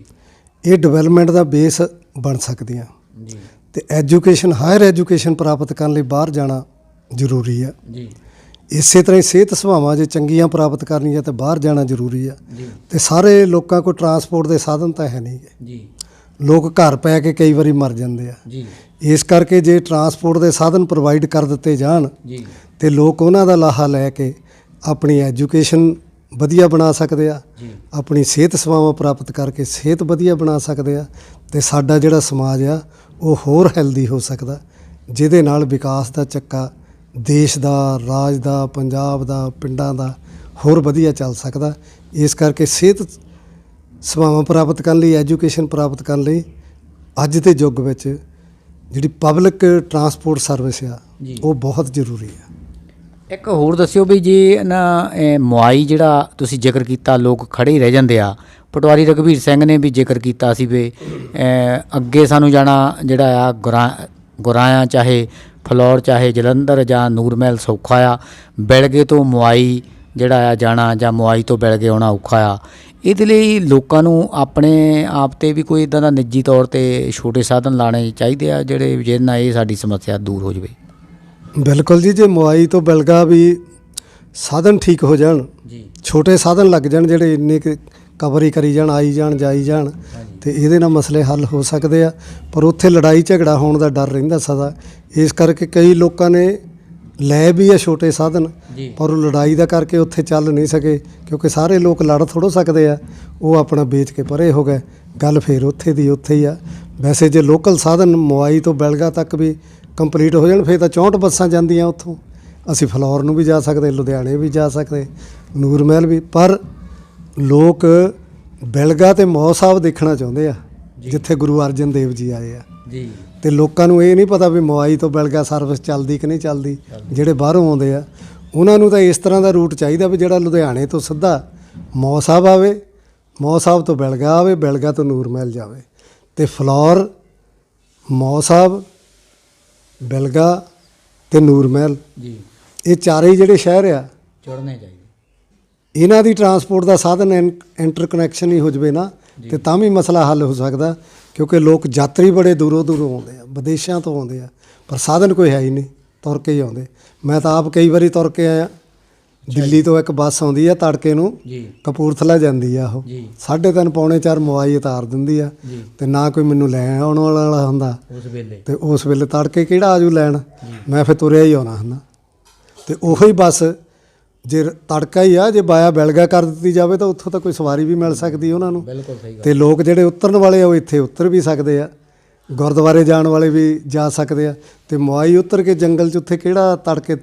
ਇਹ ਡਿਵੈਲਪਮੈਂਟ ਦਾ ਬੇਸ ਬਣ ਸਕਦੀਆਂ ਜੀ। ਤੇ ਐਜੂਕੇਸ਼ਨ, ਹਾਇਰ ਐਜੂਕੇਸ਼ਨ ਪ੍ਰਾਪਤ ਕਰਨ ਲਈ ਬਾਹਰ ਜਾਣਾ ਜ਼ਰੂਰੀ ਆ ਜੀ। ਇਸੇ ਤਰ੍ਹਾਂ ਹੀ ਸਿਹਤ ਸੇਵਾਵਾਂ ਜੇ ਚੰਗੀਆਂ ਪ੍ਰਾਪਤ ਕਰਨੀਆਂ ਤਾਂ ਬਾਹਰ ਜਾਣਾ ਜ਼ਰੂਰੀ ਆ। ਤੇ ਸਾਰੇ ਲੋਕਾਂ ਕੋਲ ਟਰਾਂਸਪੋਰਟ ਦੇ ਸਾਧਨ ਤਾਂ ਹੈ ਨਹੀਂ ਗੇ। ਜੀ। ਲੋਕ ਘਰ ਪੈ ਕੇ ਕਈ ਵਾਰੀ ਮਰ ਜਾਂਦੇ ਆ। ਜੀ। ਇਸ ਕਰਕੇ ਜੇ ਟਰਾਂਸਪੋਰਟ ਦੇ ਸਾਧਨ ਪ੍ਰੋਵਾਈਡ ਕਰ ਦਿੱਤੇ ਜਾਣ ਜੀ ਤੇ ਲੋਕ ਉਹਨਾਂ ਦਾ ਲਾਹਾ ਲੈ ਕੇ ਆਪਣੀ ਐਜੂਕੇਸ਼ਨ ਵਧੀਆ ਬਣਾ ਸਕਦੇ ਆ, ਆਪਣੀ ਸਿਹਤ ਸੇਵਾਵਾਂ ਪ੍ਰਾਪਤ ਕਰਕੇ ਸਿਹਤ ਵਧੀਆ ਬਣਾ ਸਕਦੇ ਆ। ਤੇ ਸਾਡਾ ਜਿਹੜਾ ਸਮਾਜ ਆ ਉਹ ਹੋਰ ਹੈਲਦੀ ਹੋ ਸਕਦਾ, ਜਿਹਦੇ ਨਾਲ ਵਿਕਾਸ ਦਾ ਚੱਕਾ ਦੇਸ਼ ਦਾ, ਰਾਜ ਦਾ, ਪੰਜਾਬ ਦਾ, ਪਿੰਡਾਂ ਦਾ ਹੋਰ ਵਧੀਆ ਚੱਲ ਸਕਦਾ। ਇਸ ਕਰਕੇ ਸਿਹਤ ਸੇਵਾਵਾਂ ਪ੍ਰਾਪਤ ਕਰਨ ਲਈ, ਐਜੂਕੇਸ਼ਨ ਪ੍ਰਾਪਤ ਕਰਨ ਲਈ ਅੱਜ ਦੇ ਯੁੱਗ ਵਿੱਚ ਜਿਹੜੀ ਪਬਲਿਕ ਟਰਾਂਸਪੋਰਟ ਸਰਵਿਸ ਆ ਉਹ ਬਹੁਤ ਜ਼ਰੂਰੀ ਆ। ਇੱਕ ਹੋਰ ਦੱਸਿਓ ਵੀ ਜੇ ਨਾ ਮੁਆਈ ਜਿਹੜਾ ਤੁਸੀਂ ਜ਼ਿਕਰ ਕੀਤਾ, ਲੋਕ ਖੜੇ ਹੀ ਰਹਿ ਜਾਂਦੇ ਆ। ਪਟਵਾਰੀ ਰਘਬੀਰ ਸਿੰਘ ਨੇ ਵੀ ਜ਼ਿਕਰ ਕੀਤਾ ਸੀ ਵੀ ਅੱਗੇ ਸਾਨੂੰ ਜਾਣਾ ਜਿਹੜਾ ਆ ਗੁਰਾਇਆ ਚਾਹੇ ਫਲੌਰ ਚਾਹੇ ਜਲੰਧਰ ਜਾਂ ਨੂਰਮਹਿਲ ਸੌਖਾ ਆ, ਬਿਲਗੇ ਤੋਂ ਮੁਆਈ ਜਿਹੜਾ ਆ ਜਾਣਾ ਜਾਂ ਮੁਆਈ ਤੋਂ ਬਿਲਗੇ ਆਉਣਾ ਔਖਾ ਆ। ਇਹਦੇ ਲਈ ਲੋਕਾਂ ਨੂੰ ਆਪਣੇ ਆਪ 'ਤੇ ਵੀ ਕੋਈ ਇੱਦਾਂ ਦਾ ਨਿੱਜੀ ਤੌਰ 'ਤੇ ਛੋਟੇ ਸਾਧਨ ਲਾਉਣੇ ਚਾਹੀਦੇ ਆ ਜਿਹੜੇ ਜਿਹਦੇ ਨਾਲ ਇਹ ਸਾਡੀ ਸਮੱਸਿਆ ਦੂਰ ਹੋ ਜਾਵੇ। ਬਿਲਕੁਲ ਜੀ, ਜੇ ਮੁਆਈ ਤੋਂ ਬਿਲਗਾ ਵੀ ਸਾਧਨ ਠੀਕ ਹੋ ਜਾਣ, ਛੋਟੇ ਸਾਧਨ ਲੱਗ ਜਾਣ ਜਿਹੜੇ ਇੰਨੇ ਕਵਰ ਕਰੀ ਜਾਣ, ਆਈ ਜਾਣ ਜਾਈ ਜਾਣ, ਤੇ ਇਹਦੇ ਨਾਲ ਮਸਲੇ ਹੱਲ ਹੋ ਸਕਦੇ ਆ। ਪਰ ਉੱਥੇ ਲੜਾਈ ਝਗੜਾ ਹੋਣ ਦਾ ਡਰ ਰਹਿੰਦਾ ਸਦਾ। ਇਸ ਕਰਕੇ ਕਈ ਲੋਕਾਂ ਨੇ ਲੈ ਵੀ ਆ ਛੋਟੇ ਸਾਧਨ, ਪਰ ਉਹ ਲੜਾਈ ਦਾ ਕਰਕੇ ਉੱਥੇ ਚੱਲ ਨਹੀਂ ਸਕੇ, ਕਿਉਂਕਿ ਸਾਰੇ ਲੋਕ ਲੜ ਥੋੜ੍ਹੋ ਸਕਦੇ ਆ। ਉਹ ਆਪਣਾ ਵੇਚ ਕੇ ਪਰੇ ਹੋ ਗਏ, ਗੱਲ ਫਿਰ ਉੱਥੇ ਦੀ ਉੱਥੇ ਹੀ ਆ। ਵੈਸੇ ਜੇ ਲੋਕਲ ਸਾਧਨ ਮੁਆਈ ਤੋਂ ਬਿਲਗਾ ਤੱਕ ਵੀ ਕੰਪਲੀਟ ਹੋ ਜਾਣ ਫਿਰ ਤਾਂ 64 ਬੱਸਾਂ ਜਾਂਦੀਆਂ ਉੱਥੋਂ। ਅਸੀਂ ਫਲੌਰ ਨੂੰ ਵੀ ਜਾ ਸਕਦੇ, ਲੁਧਿਆਣੇ ਵੀ ਜਾ ਸਕਦੇ, ਨੂਰਮਹਿਲ ਵੀ। ਪਰ ਲੋਕ ਬਿਲਗਾ ਤੇ ਮੌ ਸਾਹਿਬ ਦੇਖਣਾ ਚਾਹੁੰਦੇ ਆ ਜਿੱਥੇ ਗੁਰੂ ਅਰਜਨ ਦੇਵ ਜੀ ਆਏ ਆ। ਤੇ ਲੋਕਾਂ ਨੂੰ ਇਹ ਨਹੀਂ ਪਤਾ ਵੀ ਮੁਆਈ ਤੋਂ ਬਿਲਗਾ ਸਰਵਿਸ ਚੱਲਦੀ ਕਿ ਨਹੀਂ ਚੱਲਦੀ। ਜਿਹੜੇ ਬਾਹਰੋਂ ਆਉਂਦੇ ਆ ਉਹਨਾਂ ਨੂੰ ਤਾਂ ਇਸ ਤਰ੍ਹਾਂ ਦਾ ਰੂਟ ਚਾਹੀਦਾ ਵੀ ਜਿਹੜਾ ਲੁਧਿਆਣੇ ਤੋਂ ਸਿੱਧਾ ਮੌ ਸਾਹਿਬ ਆਵੇ, ਮੌ ਸਾਹਿਬ ਤੋਂ ਬਿਲਗਾ ਆਵੇ, ਬਿਲਗਾ ਤੋਂ ਨੂਰਮਹਿਲ ਜਾਵੇ। ਤੇ ਫਲੌਰ, ਮੌ ਸਾਹਿਬ, ਬਿਲਗਾ ਤੇ ਨੂਰਮਹਿਲ ਇਹ ਚਾਰੇ ਜਿਹੜੇ ਸ਼ਹਿਰ ਆ ਜੁੜਨੇ ਚਾਹੀਦੇ। ਇਹਨਾਂ ਦੀ ਟਰਾਂਸਪੋਰਟ ਦਾ ਸਾਧਨ ਇੰਟਰ ਕਨੈਕਸ਼ਨ ਹੀ ਹੋ ਜਾਵੇ ਨਾ, ਤੇ ਤਾਂ ਵੀ ਮਸਲਾ ਹੱਲ ਹੋ ਸਕਦਾ। ਕਿਉਂਕਿ ਲੋਕ ਯਾਤਰੀ ਬੜੇ ਦੂਰੋਂ ਦੂਰੋਂ ਆਉਂਦੇ ਆ, ਵਿਦੇਸ਼ਾਂ ਤੋਂ ਆਉਂਦੇ ਆ, ਪਰ ਸਾਧਨ ਕੋਈ ਹੈ ਹੀ ਨਹੀਂ, ਤੁਰ ਕੇ ਹੀ ਆਉਂਦੇ। ਮੈਂ ਤਾਂ ਆਪ ਕਈ ਵਾਰੀ ਤੁਰ ਕੇ ਆਇਆ। ਦਿੱਲੀ ਤੋਂ ਇੱਕ ਬੱਸ ਆਉਂਦੀ ਆ ਤੜਕੇ ਨੂੰ, ਕਪੂਰਥਲਾ ਜਾਂਦੀ ਆ। ਉਹ 3:30 ਪੌਣੇ 4 ਮੁਆਈ ਉਤਾਰ ਦਿੰਦੀ ਆ, ਤੇ ਨਾ ਕੋਈ ਮੈਨੂੰ ਲੈਣ ਆਉਣ ਵਾਲਾ ਹੁੰਦਾ ਤੇ ਉਸ ਵੇਲੇ ਤੜਕੇ ਕਿਹੜਾ ਆਜੂ ਲੈਣ, ਮੈਂ ਫਿਰ ਤੁਰਿਆ ਹੀ ਆਉਣਾ ਹੁੰਦਾ। ਤੇ ਉਹੀ ਬੱਸ ਜੇ ਤੜਕਾ ਹੀ ਆ, ਜੇ ਬਾਇਆ ਬਿਲਗਾ ਕਰ ਦਿੱਤੀ ਜਾਵੇ ਤਾਂ ਉੱਥੋਂ ਤਾਂ ਕੋਈ ਸਵਾਰੀ ਵੀ ਮਿਲ ਸਕਦੀ ਉਹਨਾਂ ਨੂੰ। ਤੇ ਲੋਕ ਜਿਹੜੇ ਉਤਰਨ ਵਾਲੇ ਆ ਉਹ ਇੱਥੇ ਉਤਰ ਵੀ ਸਕਦੇ ਆ, ਗੁਰਦੁਆਰੇ ਜਾਣ ਵਾਲੇ ਵੀ ਜਾ ਸਕਦੇ ਆ। ਤੇ ਮੁਆਈ ਉਤਰ ਕੇ ਜੰਗਲ 'ਚ ਉੱਥੇ ਕਿਹੜਾ ਤੜਕੇ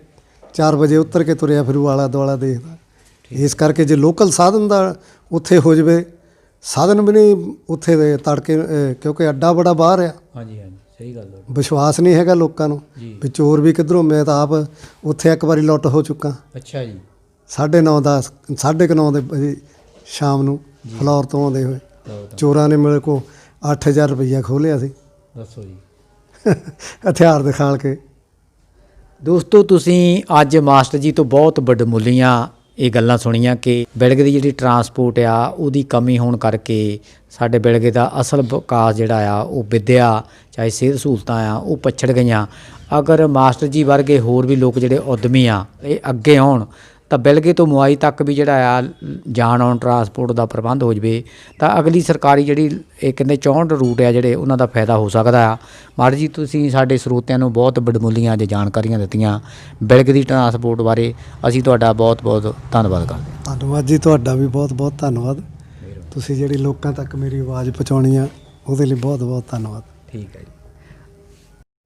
4 ਵਜੇ ਉਤਰ ਕੇ ਤੁਰਿਆ ਫਿਰੂ ਆਲਾ ਦੁਆਲਾ ਦੇਖਦਾ। ਇਸ ਕਰਕੇ ਜੇ ਲੋਕਲ ਸਾਧਨ ਦਾ ਉੱਥੇ ਹੋ ਜਾਵੇ, ਸਾਧਨ ਵੀ ਨਹੀਂ ਉੱਥੇ ਦੇ ਤੜਕੇ, ਕਿਉਂਕਿ ਅੱਡਾ ਬੜਾ ਬਾਹਰ ਆ। ਸਹੀ ਗੱਲ। ਵਿਸ਼ਵਾਸ ਨਹੀਂ ਹੈਗਾ ਲੋਕਾਂ ਨੂੰ ਵੀ ਚੋਰ ਵੀ ਕਿੱਧਰੋਂ। ਮੈਂ ਤਾਂ ਆਪ ਉੱਥੇ ਇੱਕ ਵਾਰੀ ਲੁੱਟ ਹੋ ਚੁੱਕਾ। ਅੱਛਾ ਜੀ। 9:30 9:30 ਦੇ ਸ਼ਾਮ ਨੂੰ ਫਲੌਰ ਤੋਂ ਆਉਂਦੇ ਹੋਏ ਚੋਰਾਂ ਨੇ ਮੇਰੇ ਕੋਲ 8000 ਰੁਪਈਆ ਖੋਹ ਲਿਆ ਸੀ। ਦੱਸੋ ਜੀ। ਹਥਿਆਰ ਦਿਖਾ ਕੇ। ਦੋਸਤੋ, ਤੁਸੀਂ ਅੱਜ ਮਾਸਟਰ ਜੀ ਤੋਂ ਬਹੁਤ ਵਡਮੁੱਲੀਆਂ ਇਹ ਗੱਲਾਂ ਸੁਣੀਆਂ ਕਿ ਬਿਲਗੇ ਦੀ ਜਿਹੜੀ ਟਰਾਂਸਪੋਰਟ ਆ ਉਹਦੀ ਕਮੀ ਹੋਣ ਕਰਕੇ ਸਾਡੇ ਬਿਲਗੇ ਦਾ ਅਸਲ ਵਿਕਾਸ ਜਿਹੜਾ ਆ ਉਹ ਵਿੱਦਿਆ ਚਾਹੇ ਸਿਹਤ ਸਹੂਲਤਾਂ ਆ ਉਹ ਪਛੜ ਗਈਆਂ। ਅਗਰ ਮਾਸਟਰ ਜੀ ਵਰਗੇ ਹੋਰ ਵੀ ਲੋਕ ਜਿਹੜੇ ਉੱਦਮੀ ਆ ਇਹ ਅੱਗੇ ਆਉਣ ਤਾਂ ਬਿਲਗੇ ਤੋਂ ਮੁਆਈ ਤੱਕ ਵੀ ਜਿਹੜਾ ਆ ਜਾਣ ਆਉਣ ਟਰਾਂਸਪੋਰਟ ਦਾ ਪ੍ਰਬੰਧ ਹੋ ਜਾਵੇ ਤਾਂ ਅਗਲੀ ਸਰਕਾਰੀ ਜਿਹੜੀ ਇਹ ਕਹਿੰਦੇ 64 ਰੂਟ ਆ ਜਿਹੜੇ ਉਹਨਾਂ ਦਾ ਫਾਇਦਾ ਹੋ ਸਕਦਾ ਆ। ਮਾਸਟਰ ਜੀ, ਤੁਸੀਂ ਸਾਡੇ ਸਰੋਤਿਆਂ ਨੂੰ ਬਹੁਤ ਵਡਮੁੱਲੀਆਂ ਜੇ ਜਾਣਕਾਰੀਆਂ ਦਿੱਤੀਆਂ ਬਿਲਗੇ ਦੀ ਟਰਾਂਸਪੋਰਟ ਬਾਰੇ। ਅਸੀਂ ਤੁਹਾਡਾ ਬਹੁਤ ਬਹੁਤ ਧੰਨਵਾਦ ਕਰਦੇ ਹਾਂ। ਧੰਨਵਾਦ ਜੀ, ਤੁਹਾਡਾ ਵੀ ਬਹੁਤ ਬਹੁਤ ਧੰਨਵਾਦ। ਤੁਸੀਂ ਜਿਹੜੀ ਲੋਕਾਂ ਤੱਕ ਮੇਰੀ ਆਵਾਜ਼ ਪਹੁੰਚਾਉਣੀ ਆ ਉਹਦੇ ਲਈ ਬਹੁਤ ਬਹੁਤ ਧੰਨਵਾਦ। ਠੀਕ ਹੈ ਜੀ।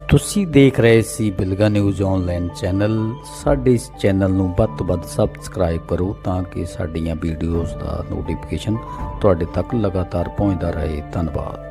ਤੁਸੀਂ ਦੇਖ ਰਹੇ ਸੀ ਬਿਲਗਾ ਨਿਊਜ਼ ਆਨਲਾਈਨ ਚੈਨਲ। ਸਾਡੇ ਇਸ ਚੈਨਲ ਨੂੰ ਵੱਧ ਤੋਂ ਵੱਧ ਸਬਸਕ੍ਰਾਈਬ ਕਰੋ ਤਾਂ ਕਿ ਸਾਡੀਆਂ ਵੀਡੀਓਜ਼ ਦਾ ਨੋਟੀਫਿਕੇਸ਼ਨ ਤੁਹਾਡੇ ਤੱਕ ਲਗਾਤਾਰ ਪਹੁੰਚਦਾ ਰਹੇ। ਧੰਨਵਾਦ।